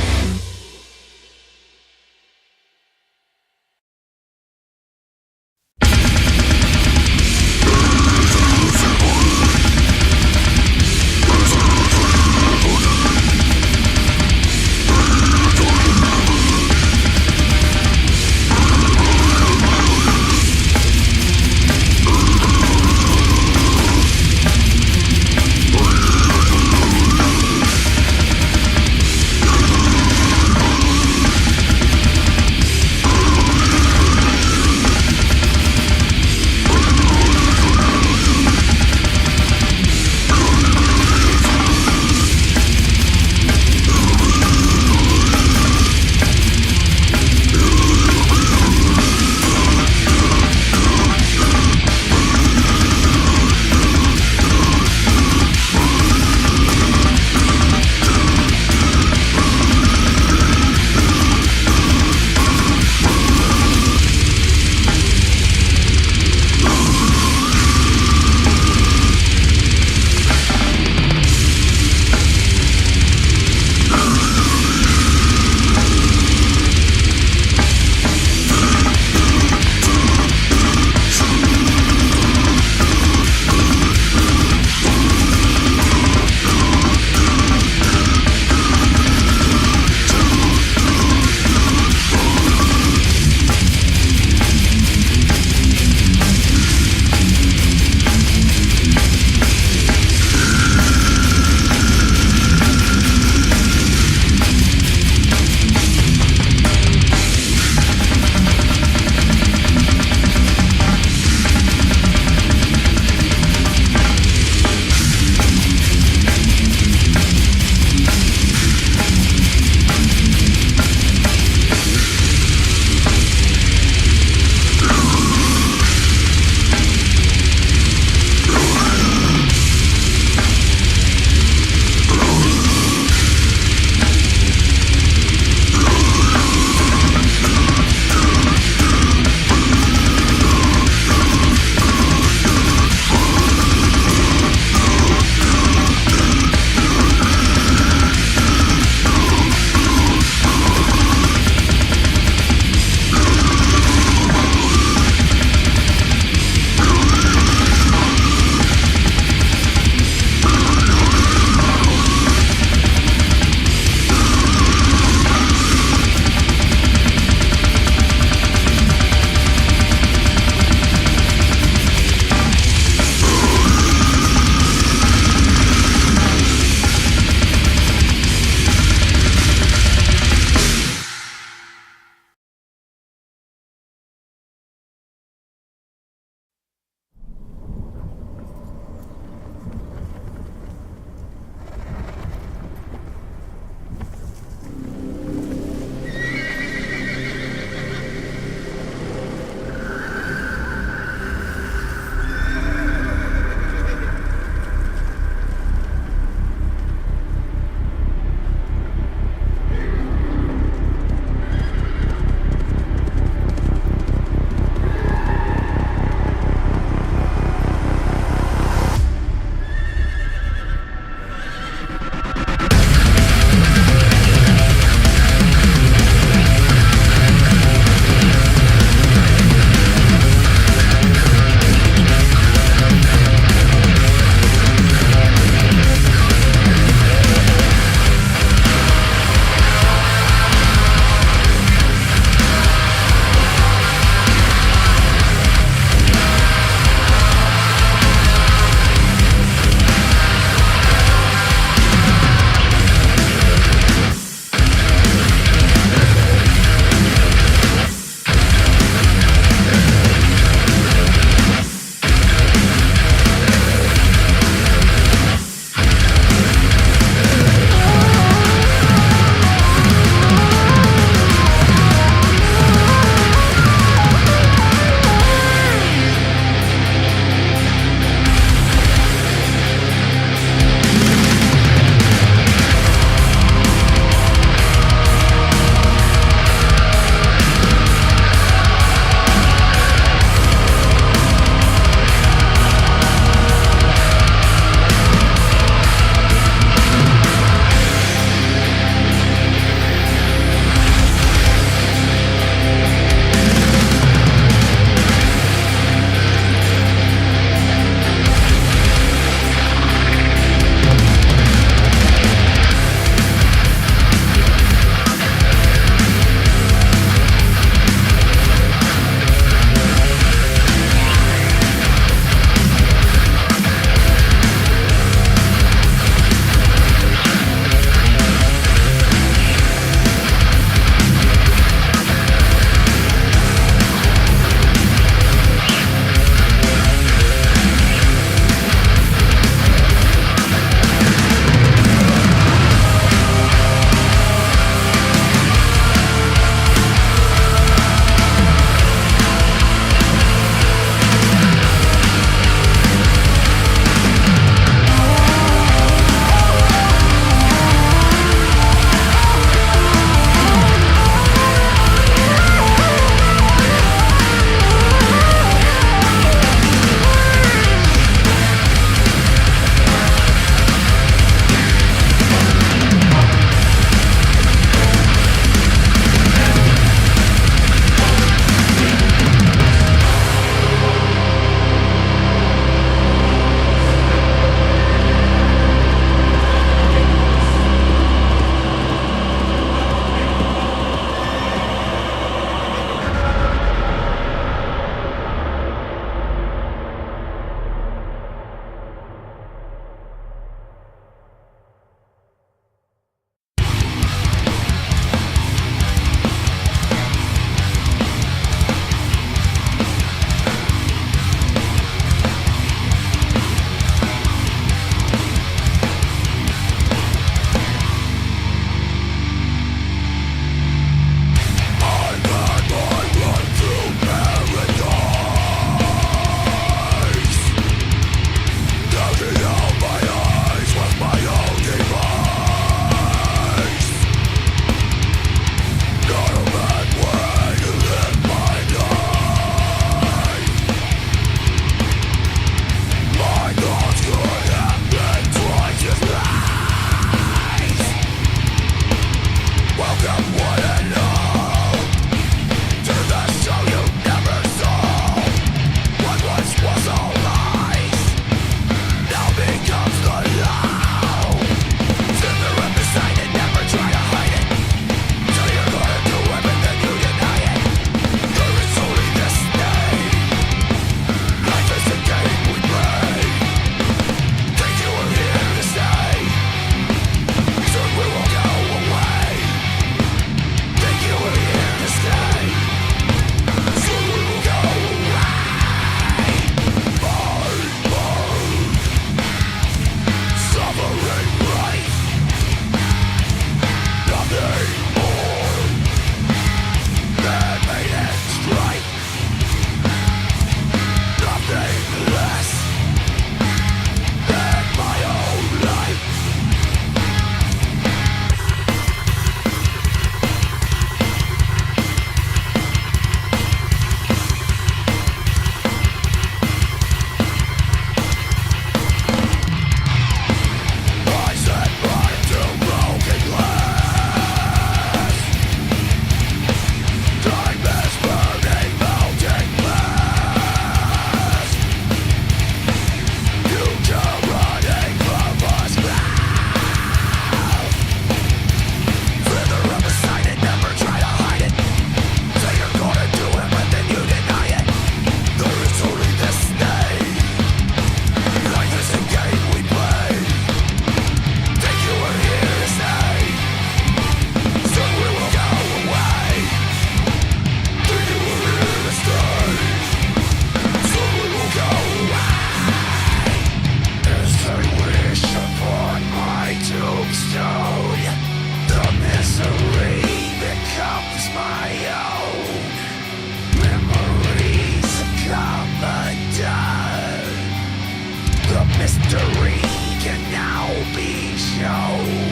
mystery can now be shown.